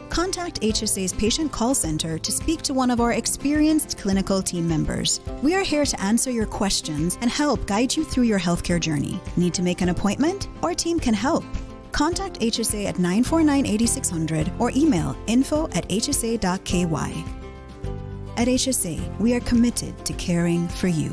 Contact HSA's Patient Call Center to speak to one of our experienced clinical team members. We are here to answer your questions and help guide you through your healthcare journey. Need to make an appointment? Our team can help. Contact HSA at 949-8600 or email info@hsa.ky. At HSA, we are committed to caring for you.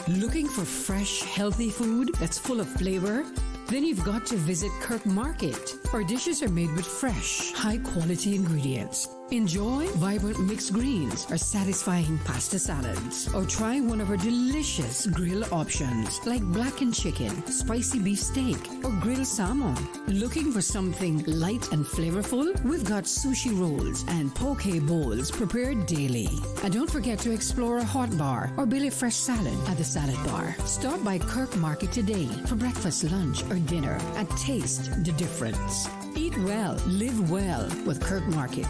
Looking for fresh, healthy food that's full of flavor? Then you've got to visit Kirk Market. Our dishes are made with fresh, high-quality ingredients. Enjoy vibrant mixed greens or satisfying pasta salads. Or try one of our delicious grill options like blackened chicken, spicy beef steak, or grilled salmon. Looking for something light and flavorful? We've got sushi rolls and poke bowls prepared daily. And don't forget to explore a hot bar or Billy Fresh salad at the salad bar. Stop by Kirk Market today for breakfast, lunch, or dinner and taste the difference. Eat well, live well with Kirk Market.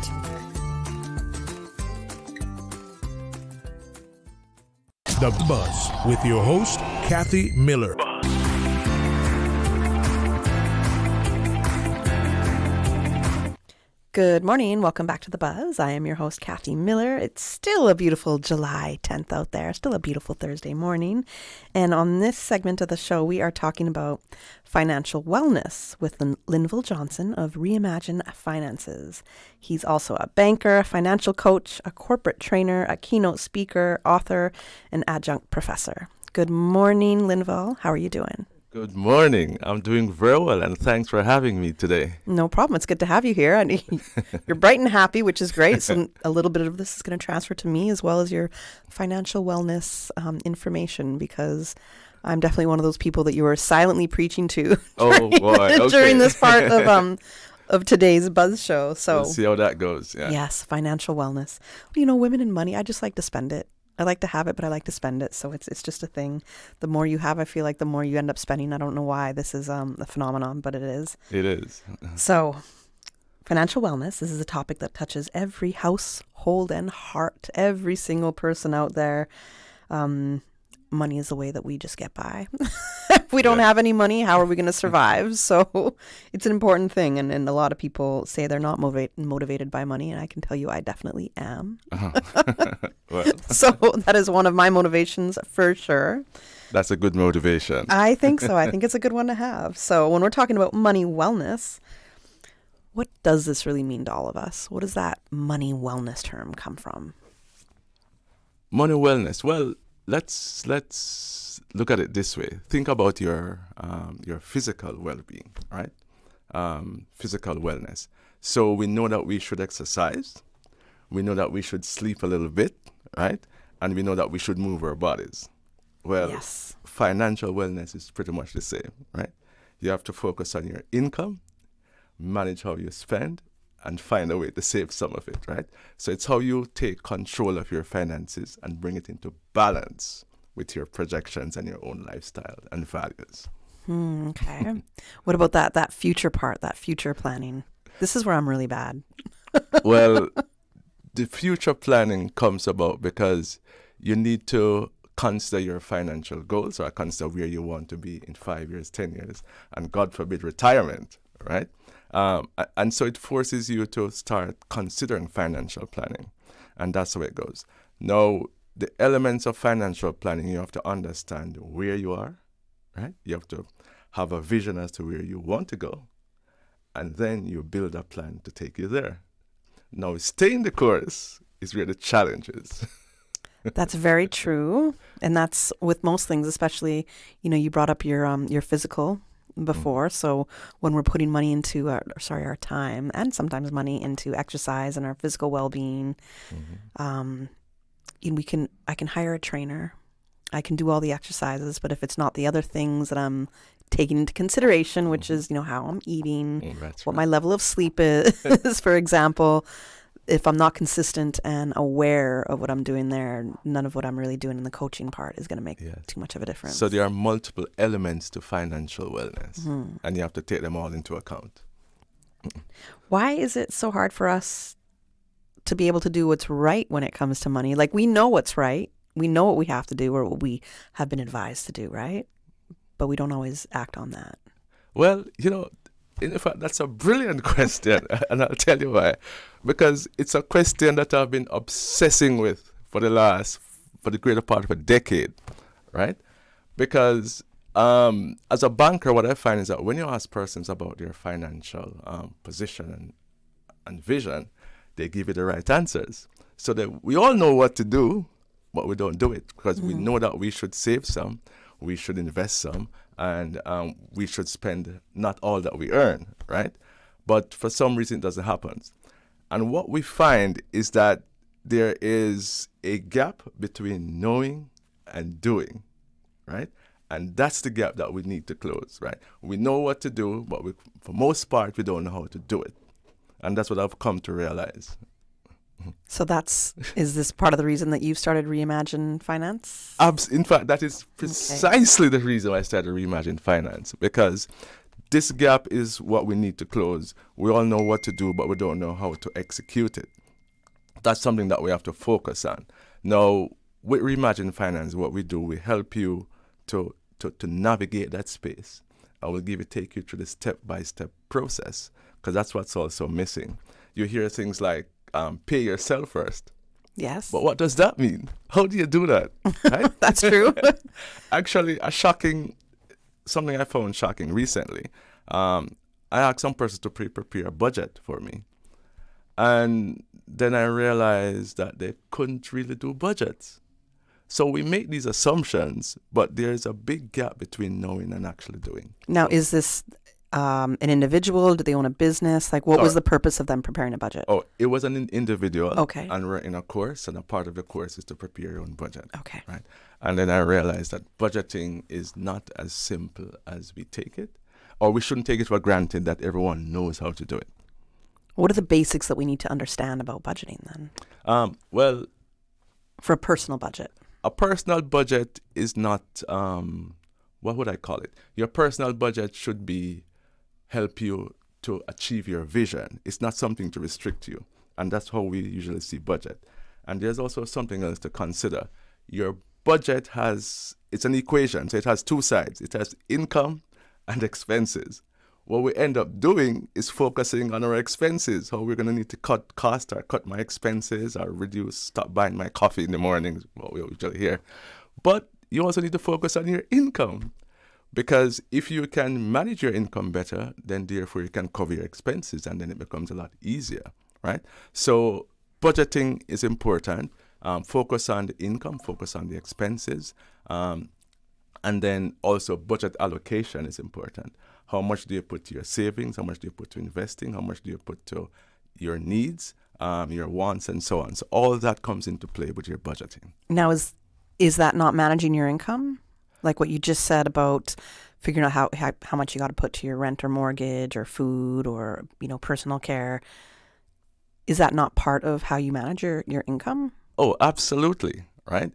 The Buzz with your host, Kathy Miller. Good morning. Welcome back to The Buzz. I am your host, Kathy Miller. It's still a beautiful July 10th out there. Still a beautiful Thursday morning. And on this segment of the show, we are talking about financial wellness with Linville Johnson of Reimagine Finances. He's also a banker, a financial coach, a corporate trainer, a keynote speaker, author, and adjunct professor. Good morning, Linville. How are you doing? Good morning. I'm doing very well, and thanks for having me today. No problem. It's good to have you here. And you're bright and happy, which is great. So a little bit of this is going to transfer to me as well as your financial wellness information, because I'm definitely one of those people that you were silently preaching to during this part of today's Buzz show. So we'll see how that goes. Yeah. Yes, financial wellness. Well, you know, women and money, I just like to spend it. I like to have it, but I like to spend it. So it's just a thing. The more you have, I feel like the more you end up spending. I don't know why this is a phenomenon, but it is. It is. So financial wellness, this is a topic that touches every household and heart, every single person out there. Money is the way that we just get by. If we don't have any money, how are we going to survive? So it's an important thing. And a lot of people say they're not motivated by money. And I can tell you I definitely am. Well. So that is one of my motivations for sure. That's a good motivation. I think so. I think it's a good one to have. So when we're talking about money wellness, what does this really mean to all of us? What does that money wellness term come from? Money wellness. Well, let's look at it this way. Think about your physical well-being, right? Physical wellness. So we know that we should exercise. We know that we should sleep a little bit, right? And we know that we should move our bodies. Well, yes. Financial wellness is pretty much the same, right? You have to focus on your income, manage how you spend, and find a way to save some of it, right? So it's how you take control of your finances and bring it into balance with your projections and your own lifestyle and values. Okay. What about that future part, that future planning? This is where I'm really bad. Well, the future planning comes about because you need to consider your financial goals, or consider where you want to be in 5 years, 10 years, and God forbid retirement, right? And so it forces you to start considering financial planning. And that's how it goes. Now, the elements of financial planning, you have to understand where you are, right? You have to have a vision as to where you want to go. And then you build a plan to take you there. Now, staying the course is where the challenge is. That's very true, and that's with most things, especially, you brought up your physical before. So when we're putting money into our time and sometimes money into exercise and our physical well-being, I can hire a trainer. I can do all the exercises, but if it's not the other things that I'm taking into consideration, which is, how I'm eating, what my level of sleep is, for example, if I'm not consistent and aware of what I'm doing there, none of what I'm really doing in the coaching part is going to make too much of a difference. So there are multiple elements to financial wellness, and you have to take them all into account. Why is it so hard for us to be able to do what's right when it comes to money? Like, we know what's right. We know what we have to do or what we have been advised to do, right? But we don't always act on that. Well, in fact, that's a brilliant question, and I'll tell you why. Because it's a question that I've been obsessing with for the greater part of a decade, right? Because as a banker, what I find is that when you ask persons about their financial position and vision, they give you the right answers. So that we all know what to do, but we don't do it because we know that we should save some, we should invest some, and we should spend not all that we earn, right? But for some reason, it doesn't happen. And what we find is that there is a gap between knowing and doing, right? And that's the gap that we need to close, right? We know what to do, but for most part, we don't know how to do it. And that's what I've come to realize. So is this part of the reason that you've started Reimagine Finance? In fact, that is precisely the reason why I started Reimagine Finance, because this gap is what we need to close. We all know what to do, but we don't know how to execute it. That's something that we have to focus on. Now, with Reimagine Finance, what we do, we help you to navigate that space. I will take you through the step-by-step process, because that's what's also missing. You hear things like, pay yourself first. Yes. But what does that mean? How do you do that? Right? That's true. Actually, something I found shocking recently. I asked some person to prepare a budget for me. And then I realized that they couldn't really do budgets. So we make these assumptions, but there's a big gap between knowing and actually doing. Now, is this an individual? Do they own a business? Like, what was the purpose of them preparing a budget? Oh, it was an individual. Okay. And we're in a course, and a part of the course is to prepare your own budget. Okay. Right. And then I realized that budgeting is not as simple as we take it, or we shouldn't take it for granted that everyone knows how to do it. What are the basics that we need to understand about budgeting then? Well, for a personal budget. A personal budget is not, what would I call it? Your personal budget should help you to achieve your vision. It's not something to restrict you. And that's how we usually see budget. And there's also something else to consider. Your budget it's an equation, so it has two sides. It has income and expenses. What we end up doing is focusing on our expenses, how we're going to need to cut costs or cut my expenses or stop buying my coffee in the mornings, what we usually hear. But you also need to focus on your income, because if you can manage your income better, then therefore you can cover your expenses, and then it becomes a lot easier, right? So budgeting is important. Focus on the income, focus on the expenses, and then also budget allocation is important. How much do you put to your savings? How much do you put to investing? How much do you put to your needs, your wants, and so on? So all of that comes into play with your budgeting. Now, is that not managing your income? Like what you just said about figuring out how much you got to put to your rent or mortgage or food or, personal care. Is that not part of how you manage your income? Oh, absolutely. Right.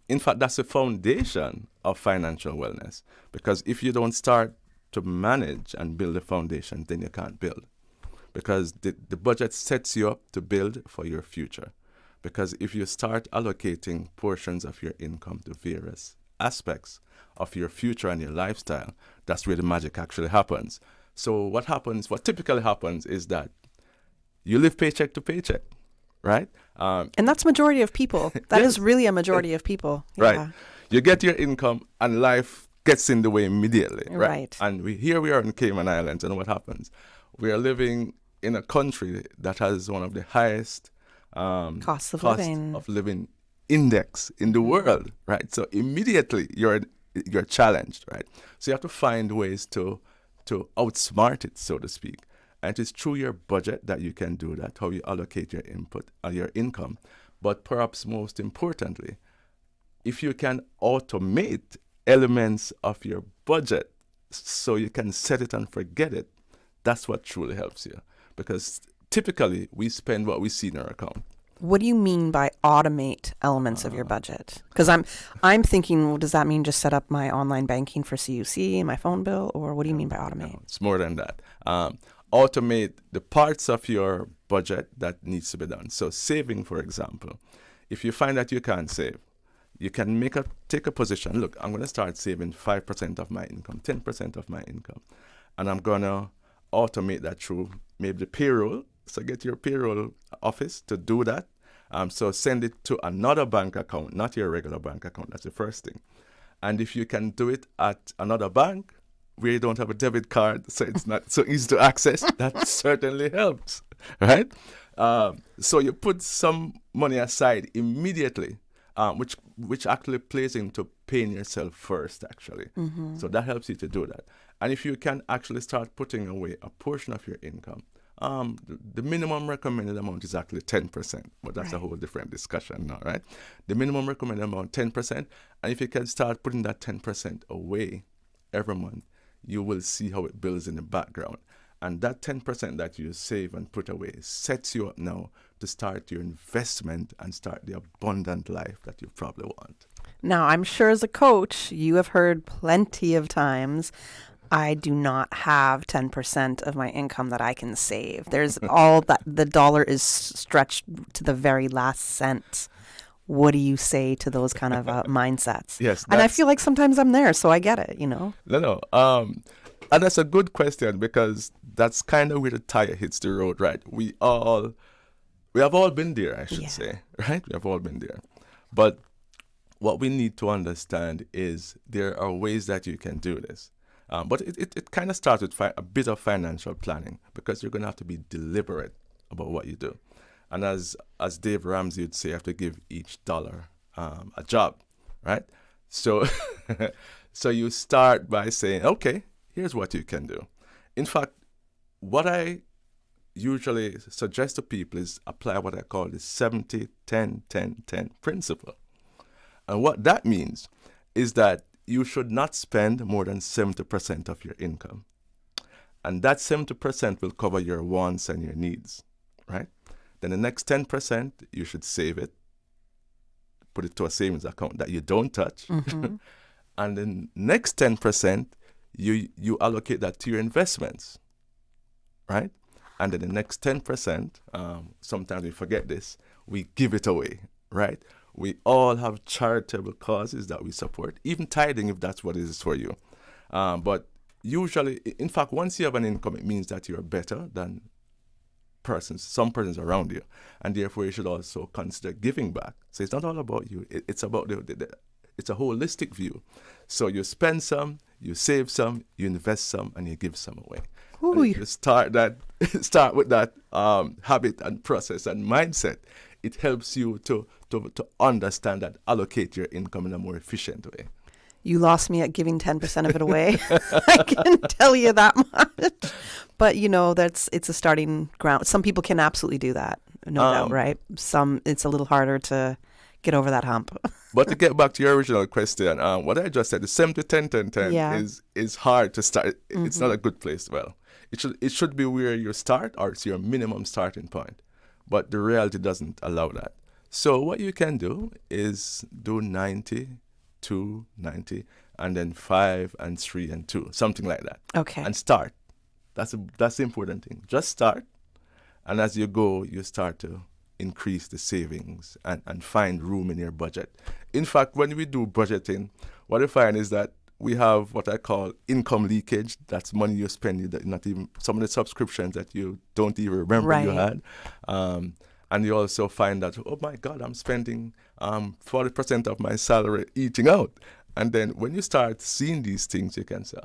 In fact, that's the foundation of financial wellness, because if you don't start to manage and build a foundation, then you can't build, because the budget sets you up to build for your future. Because if you start allocating portions of your income to various aspects of your future and your lifestyle, that's where the magic actually happens. So what typically happens is that you live paycheck to paycheck, right? And that's majority of people. That is really a majority of people. Yeah. Right. You get your income and life gets in the way immediately, right? Right. And we are in Cayman Islands, and what happens? We are living in a country that has one of the highest Cost of living index in the world, right? So immediately you're challenged, right? So you have to find ways to outsmart it, so to speak. And it's through your budget that you can do that, how you allocate your input or your income. But perhaps most importantly, if you can automate elements of your budget so you can set it and forget it, that's what truly helps you. Because typically we spend what we see in our account. What do you mean by automate elements of your budget? Because I'm thinking, well, does that mean just set up my online banking for CUC and my phone bill, or what do you mean by automate? No, it's more than that. Automate the parts of your budget that needs to be done. So saving, for example, if you find that you can't save, you can take a position. Look, I'm going to start saving 5% of my income, 10% of my income, and I'm going to automate that through maybe the payroll. So get your payroll office to do that. So send it to another bank account, not your regular bank account. That's the first thing. And if you can do it at another bank where you don't have a debit card, so it's not so easy to access, that certainly helps, right? So you put some money aside immediately, which actually plays into paying yourself first, actually. Mm-hmm. So that helps you to do that. And if you can actually start putting away a portion of your income, the minimum recommended amount is actually 10%, but that's a whole different discussion now, right? The minimum recommended amount, 10%, and if you can start putting that 10% away every month, you will see how it builds in the background. And that 10% that you save and put away sets you up now to start your investment and start the abundant life that you probably want. Now, I'm sure as a coach, you have heard plenty of times, I do not have 10% of my income that I can save. There's all that, the dollar is stretched to the very last cent. What do you say to those kind of mindsets? Yes. And I feel like sometimes I'm there, so I get it, you know? No. And that's a good question, because that's kind of where the tire hits the road, right? We have all been there, I should say, right? We have all been there. But what we need to understand is there are ways that you can do this. But it kind of starts with a bit of financial planning, because you're going to have to be deliberate about what you do. And as Dave Ramsey would say, you have to give each dollar a job, right? So, so you start by saying, okay, here's what you can do. In fact, what I usually suggest to people is apply what I call the 70-10-10-10 principle. And what that means is that you should not spend more than 70% of your income. And that 70% will cover your wants and your needs, right? Then the next 10%, you should save it, put it to a savings account that you don't touch. Mm-hmm. And the next 10%, you allocate that to your investments, right? And then the next 10%, sometimes we forget this, we give it away, right? We all have charitable causes that we support, even tithing if that's what it is for you. But usually, in fact, once you have an income, it means that you're better than some persons around you. And therefore, you should also consider giving back. So it's not all about you. It's about it's a holistic view. So you spend some, you save some, you invest some, and you give some away. You start with that habit and process and mindset. It helps you to understand that, allocate your income in a more efficient way. You lost me at giving 10% of it away. I can tell you that much. But, you know, it's a starting ground. Some people can absolutely do that, no doubt, right? It's a little harder to get over that hump. But to get back to your original question, what I just said, the 70-10-10-10 is hard to start. Mm-hmm. It's not a good place. Well, it should be where you start, or it's your minimum starting point. But the reality doesn't allow that. So what you can do is do 90, 2, 90, and then 5 and 3 and 2, something like that. Okay. And start. That's the important thing. Just start. And as you go, you start to increase the savings and find room in your budget. In fact, when we do budgeting, what I find is that we have what I call income leakage. That's money you spend, not even some of the subscriptions that you don't even remember you had. And you also find that, oh my God, I'm spending 40% of my salary eating out. And then when you start seeing these things, you can say,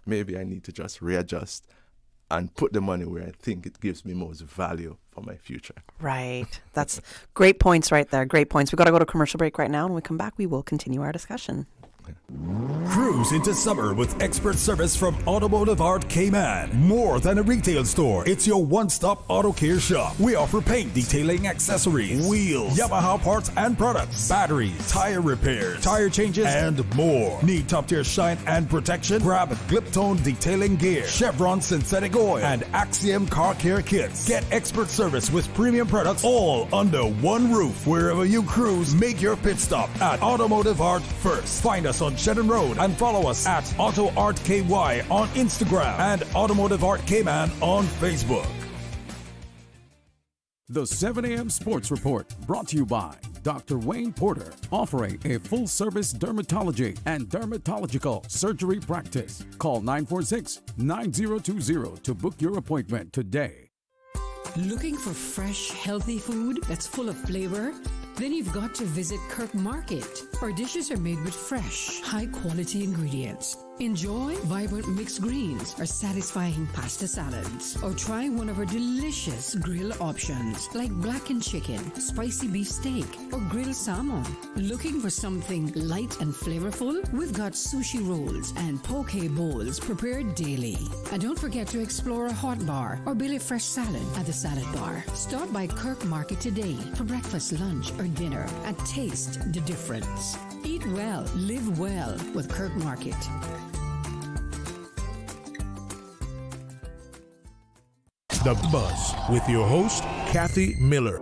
maybe I need to just readjust and put the money where I think it gives me most value for my future. Right. That's great points right there. Great points. We've got to go to commercial break right now. When we come back, we will continue our discussion. Cruise into summer with expert service from Automotive Art Cayman. More than a retail store, it's your one-stop auto care shop. We offer paint, detailing, accessories, wheels, Yamaha parts and products, batteries, tire repairs, tire changes, and more. Need top-tier shine and protection? Grab Gliptone detailing gear, Chevron synthetic oil, and Axiom car care kits. Get expert service with premium products all under one roof. Wherever you cruise, make your pit stop at Automotive Art first. Find us on Shedden Road and follow us at Auto Art KY on Instagram and Automotive Art Cayman on Facebook. The 7 a.m. Sports Report brought to you by Dr. Wayne Porter, offering a full-service dermatology and dermatological surgery practice. Call 946-9020 to book your appointment today. Looking for fresh, healthy food that's full of flavor? Then you've got to visit Kirk Market. Our dishes are made with fresh, high-quality ingredients. Enjoy vibrant mixed greens or satisfying pasta salads. Or try one of our delicious grill options like blackened chicken, spicy beef steak, or grilled salmon. Looking for something light and flavorful? We've got sushi rolls and poke bowls prepared daily. And don't forget to explore a hot bar or Billy Fresh salad at the salad bar. Stop by Kirk Market today for breakfast, lunch, or dinner and taste the difference. Eat well, live well with Kirk Market. The Buzz with your host, Kathy Miller.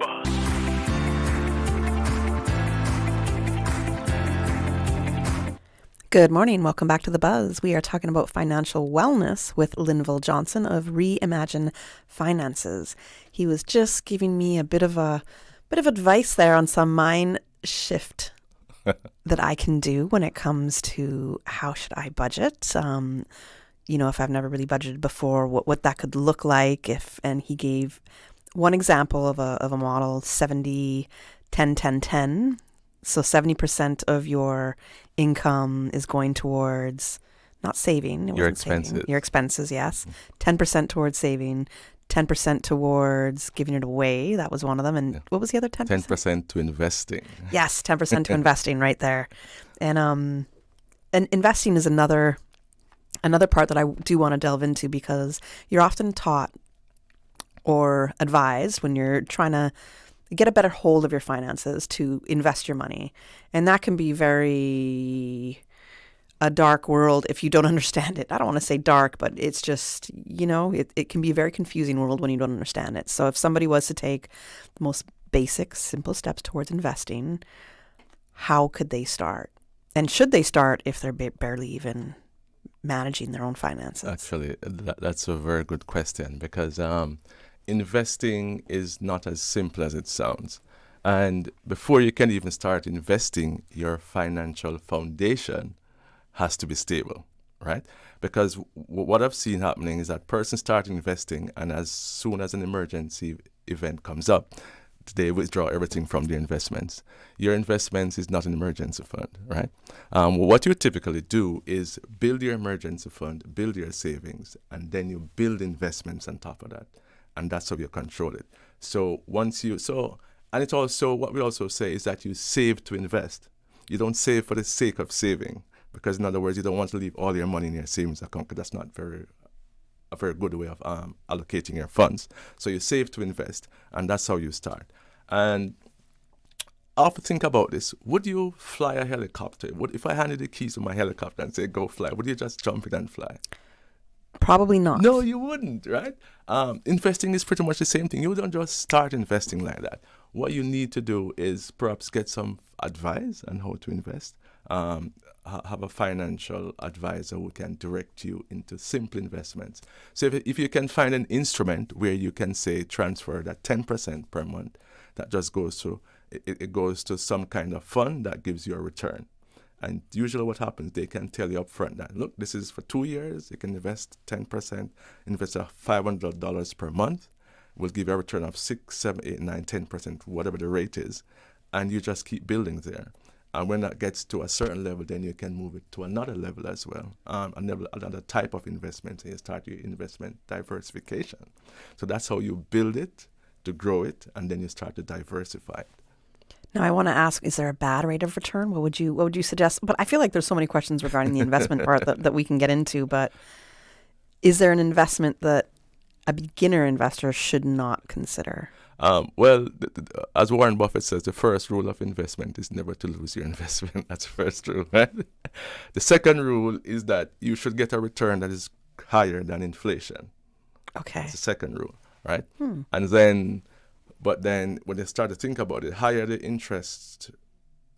Good morning. Welcome back to The Buzz. We are talking about financial wellness with Linville Johnson of Reimagine Finances. He was just giving me a bit of advice there on some mind shift that I can do when it comes to how should I budget. If I've never really budgeted before, what that could look like. And he gave one example of a model, 70, 10, 10, 10. So 70% of your income is going towards not saving. Your expenses. Saving. Your expenses, yes. 10% towards saving, 10% towards giving it away. That was one of them. And what was the other 10%? 10% to investing. Yes, 10% to investing right there. And investing is another part that I do want to delve into, because you're often taught or advised when you're trying to get a better hold of your finances to invest your money. And that can be a dark world if you don't understand it. I don't want to say dark, but it's just, it can be a very confusing world when you don't understand it. So if somebody was to take the most basic, simple steps towards investing, how could they start? And should they start if they're barely even managing their own finances? Actually, that's a very good question, because investing is not as simple as it sounds. And before you can even start investing, your financial foundation has to be stable, right? Because what I've seen happening is that persons start investing, and as soon as an emergency event comes up, they withdraw everything from their investments. Your investments is not an emergency fund, right? What you typically do is build your emergency fund, build your savings, and then you build investments on top of that. And that's how you control it. So and it's also, what we also say is that you save to invest. You don't save for the sake of saving, because in other words, you don't want to leave all your money in your savings account, because that's not a very good way of allocating your funds. So you save to invest, and that's how you start. And I often think about this. Would you fly a helicopter? If I handed the keys to my helicopter and say, go fly, would you just jump in and fly? Probably not. No, you wouldn't, right? Investing is pretty much the same thing. You don't just start investing like that. What you need to do is perhaps get some advice on how to invest. Have a financial advisor who can direct you into simple investments. So if you can find an instrument where you can say transfer that 10% per month, that just goes to, it goes to some kind of fund that gives you a return. And usually what happens, they can tell you up front that, look, this is for 2 years, you can invest 10%, invest $500 per month, will give you a return of 6, 7, 8, 9, 10%, whatever the rate is, and you just keep building there. And when that gets to a certain level, then you can move it to another level as well, another type of investment, and you start your investment diversification. So that's how you build it, to grow it, and then you start to diversify it. Now, I want to ask, is there a bad rate of return? What would you suggest? But I feel like there's so many questions regarding the investment part that we can get into, but is there an investment that a beginner investor should not consider? Well, as Warren Buffett says, the first rule of investment is never to lose your investment. That's the first rule, right? The second rule is that you should get a return that is higher than inflation. Okay. That's the second rule, right? And then, but then when you start to think about it, higher the interest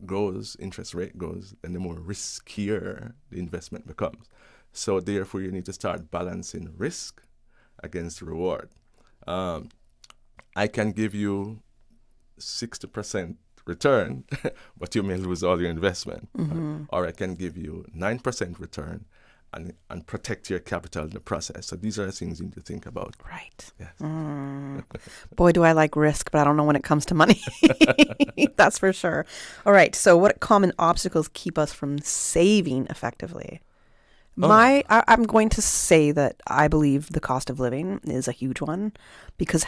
rate goes, then the more riskier the investment becomes. So therefore, you need to start balancing risk against reward. I can give you 60% return, but you may lose all your investment. Or I can give you 9% return and protect your capital in the process. So these are the things you need to think about. Right. Yes. Boy, do I like risk, but I don't know when it comes to money. That's for sure. All right. So what common obstacles keep us from saving effectively? I'm going to say that I believe the cost of living is a huge one, because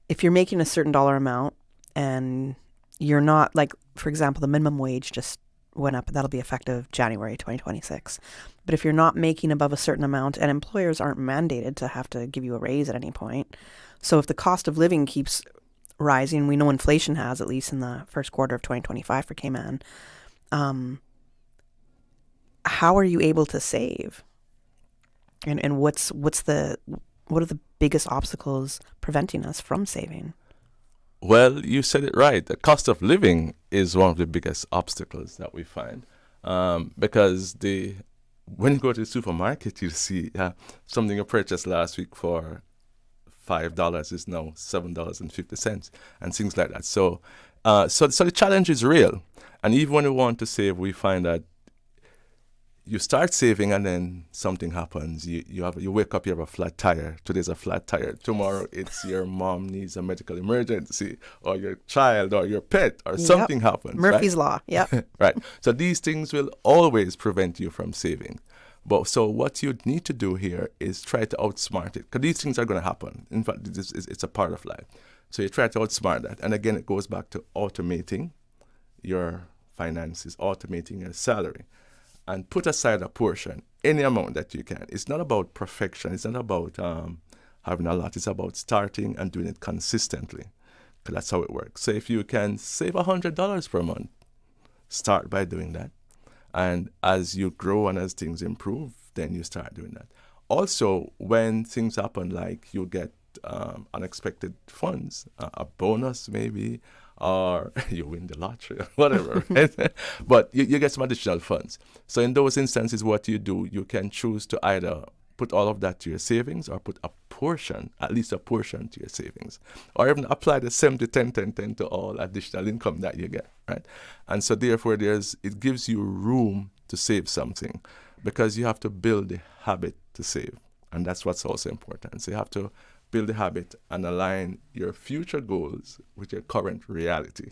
if you're making a certain dollar amount and you're not, like, for example, the minimum wage just went up, that'll be effective January 2026. But if you're not making above a certain amount, and employers aren't mandated to have to give you a raise at any point. So if the cost of living keeps rising, we know inflation has, at least in the first quarter of 2025 for Cayman, how are you able to save? And what are the biggest obstacles preventing us from saving? Well, you said it right. The cost of living is one of the biggest obstacles that we find, because when you go to the supermarket, you see something you purchased last week for $5 is now $7.50, and things like that. So the challenge is real, and even when we want to save, we find that you start saving and then something happens. You wake up, you have a flat tire. Today's a flat tire. Tomorrow it's your mom needs a medical emergency, or your child or your pet, or something happens. Murphy's right? Law. Yep. Right. So these things will always prevent you from saving. But so what you need to do here is try to outsmart it, because these things are going to happen. In fact, it's a part of life. So you try to outsmart that. And again, it goes back to automating your finances, automating your salary. And put aside a portion, any amount that you can. It's not about perfection. It's not about having a lot. It's about starting and doing it consistently, because that's how it works. So if you can save $100 per month, start by doing that. And as you grow and as things improve, then you start doing that. Also, when things happen, like you get unexpected funds, a bonus maybe, or you win the lottery, or whatever, right? But you get some additional funds. So in those instances, what you do, you can choose to either put all of that to your savings, or put a portion, at least a portion, to your savings, or even apply the 70-10-10-10 to all additional income that you get, right? And so therefore, it gives you room to save something, because you have to build the habit to save, and that's what's also important. So you have to build a habit and align your future goals with your current reality.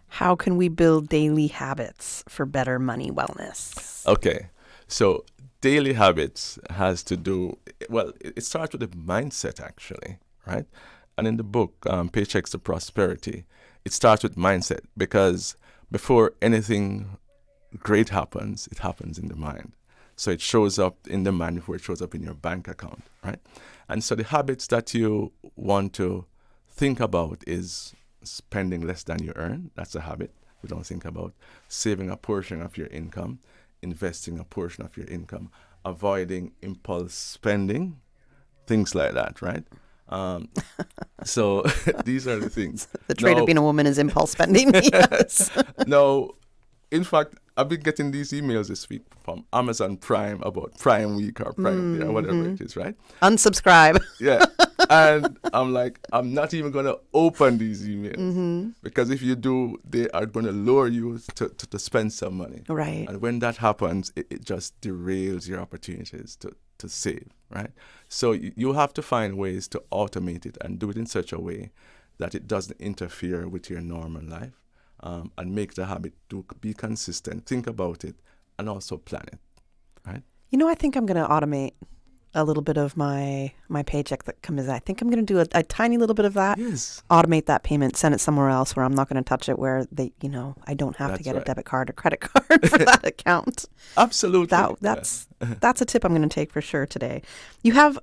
How can we build daily habits for better money wellness? Okay, so daily habits has to do, well, it starts with the mindset, actually, right? And in the book, Paychecks to Prosperity, it starts with mindset, because before anything great happens, it happens in the mind. So it shows up in the mind before it shows up in your bank account, right? And so the habits that you want to think about is spending less than you earn. That's a habit we don't think about. Saving a portion of your income, investing a portion of your income, avoiding impulse spending, things like that, right? So these are the things. The trait of being a woman is impulse spending. Yes. No, in fact, I've been getting these emails this week from Amazon Prime about Prime Week or Prime Day or whatever it is, right? Unsubscribe. Yeah. And I'm like, I'm not even going to open these emails, because if you do, they are going to lure you to spend some money. Right. And when that happens, it just derails your opportunities to save, right? So you have to find ways to automate it and do it in such a way that it doesn't interfere with your normal life. And make the habit to be consistent, think about it, and also plan it, right? You know, I think I'm going to automate a little bit of my paycheck that comes in. I think I'm going to do a tiny little bit of that. Yes. Automate that payment, send it somewhere else where I'm not going to touch it, where I don't have to get a debit card or credit card for that account. Absolutely. That's a tip I'm going to take for sure today. You have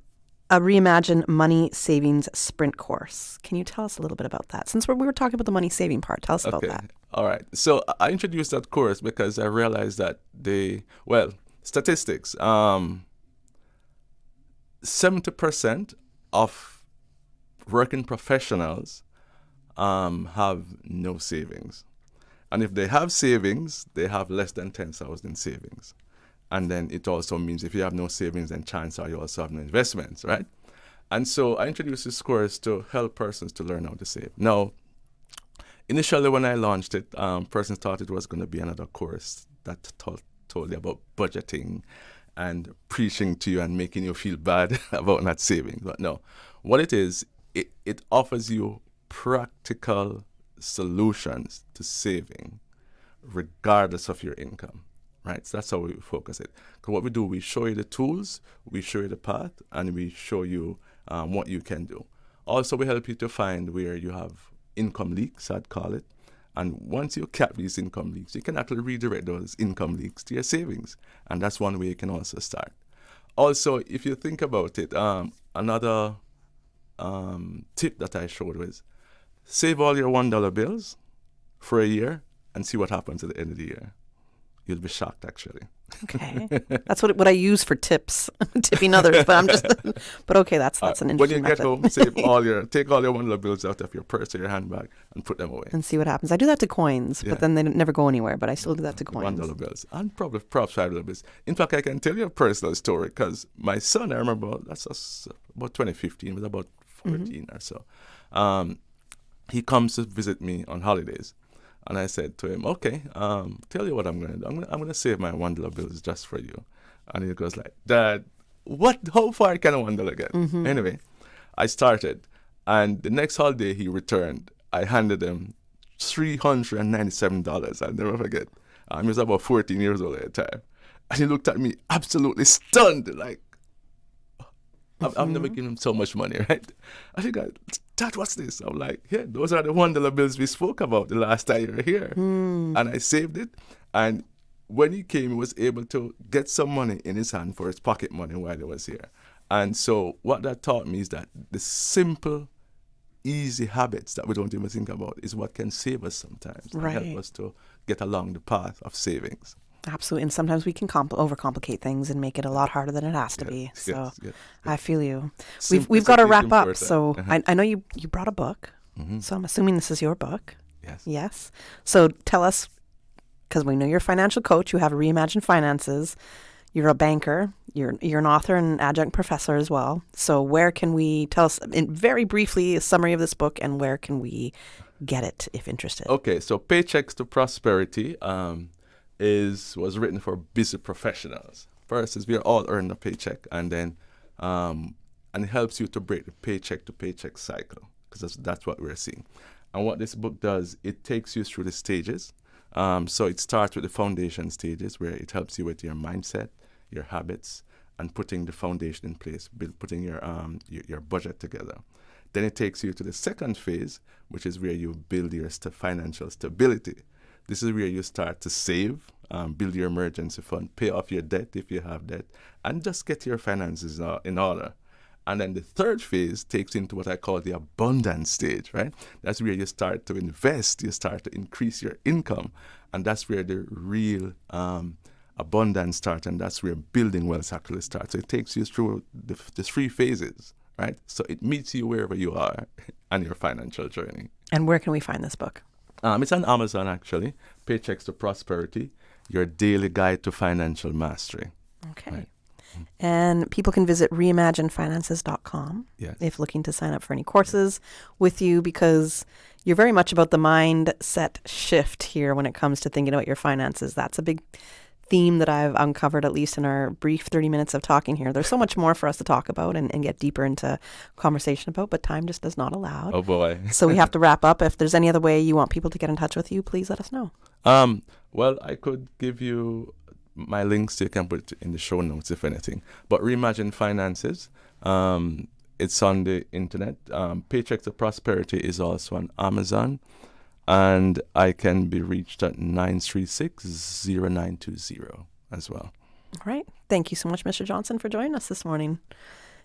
a Reimagine Money Savings Sprint course. Can you tell us a little bit about that? Since we were talking about the money saving part, tell us about that. All right. So I introduced that course because I realized that statistics, 70% of working professionals have no savings. And if they have savings, they have less than 10,000 in savings. And then it also means if you have no savings, then chances are you also have no investments, right? And so I introduced this course to help persons to learn how to save. Now, initially when I launched it, persons thought it was going to be another course that told you about budgeting and preaching to you and making you feel bad about not saving. But no, what it is, it offers you practical solutions to saving regardless of your income. Right, so that's how we focus it. Because what we do, we show you the tools, we show you the path, and we show you what you can do. Also, we help you to find where you have income leaks, I'd call it. And once you cap these income leaks, you can actually redirect those income leaks to your savings. And that's one way you can also start. Also, if you think about it, another tip that I showed was save all your $1 bills for a year and see what happens at the end of the year. You'll be shocked, actually. Okay, that's what I use for tips, tipping others. But okay, that's an interesting When you method. get home, take all your $1 bills out of your purse or your handbag and put them away. And see what happens. I do that to coins, but then they never go anywhere. But I still do that to coins. $1 bills and probably perhaps $5 bills. In fact, I can tell you a personal story because my son, I remember that's about 2015, was about 14 or so. He comes to visit me on holidays. And I said to him, okay, tell you what I'm going to do. I'm going to save my $1 bills just for you. And he goes like, Dad, how far can a $1 get? Anyway, I started. And the next holiday he returned, I handed him $397. I'll never forget. He was about 14 years old at the time. And he looked at me absolutely stunned, like, I've never given him so much money, right? I think, Dad, what's this? I'm like, yeah, those are the $1 bills we spoke about the last time you were here. And I saved it. And when he came, he was able to get some money in his hand for his pocket money while he was here. And so what that taught me is that the simple, easy habits that we don't even think about is what can save us sometimes. Right. And help us to get along the path of savings. Absolutely. And sometimes we can overcomplicate things and make it a lot harder than it has to be. So yes. I feel you. We've got to wrap up. So I know you brought a book. So I'm assuming this is your book. Yes. Yes. So tell us, because we know you're a financial coach, you have Reimagine Finances, you're a banker, you're an author and adjunct professor as well. So where can we tell us, very briefly, a summary of this book, and where can we get it if interested? Okay. So Paychecks to Prosperity was written for busy professionals. First is we are all earning a paycheck, and then and it helps you to break the paycheck to paycheck cycle, because that's what we're seeing. And what this book does, it takes you through the stages. So it starts with the foundation stages, where it helps you with your mindset, your habits, and putting the foundation in place, putting your budget together. Then it takes you to the second phase, which is where you build your financial stability. This is where you start to save, build your emergency fund, pay off your debt if you have debt, and just get your finances in order. And then the third phase takes into what I call the abundance stage, right? That's where you start to invest, you start to increase your income, and that's where the real abundance starts, and that's where building wealth actually starts. So it takes you through the 3 phases, right? So it meets you wherever you are on your financial journey. And where can we find this book? It's on Amazon, actually. Paychecks to Prosperity, your daily guide to financial mastery. Okay. Right. And people can visit reimaginefinances.com if looking to sign up for any courses with you, because you're very much about the mindset shift here when it comes to thinking about your finances. That's a big theme that I've uncovered, at least in our brief 30 minutes of talking here. There's so much more for us to talk about and get deeper into conversation about, but time just does not allow. Oh, boy. So we have to wrap up. If there's any other way you want people to get in touch with you, please let us know. Well, I could give you my links you can put in the show notes if anything. But Reimagine Finances, it's on the internet. Paycheck to Prosperity is also on Amazon, and I can be reached at 936-0920 as well. All right. Thank you so much, Mr. Johnson, for joining us this morning.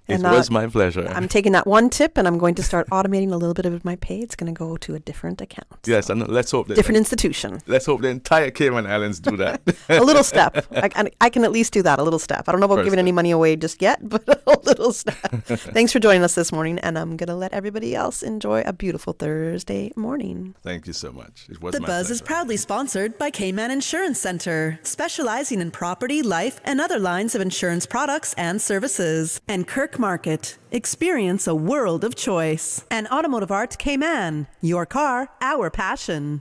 It was my pleasure. I'm taking that one tip, and I'm going to start automating a little bit of my pay. It's going to go to a different account. Yes, and let's hope that different institution. Let's hope the entire Cayman Islands do that. A little step. I can at least do that. A little step. I don't know about giving any money away just yet, but a little step. Thanks for joining us this morning, and I'm going to let everybody else enjoy a beautiful Thursday morning. Thank you so much. It was The my Buzz pleasure. is proudly sponsored by Cayman Insurance Center, specializing in property, life, and other lines of insurance products and services. And Kirk Market. Experience a world of choice. And Automotive Art Cayman. Your car, our passion.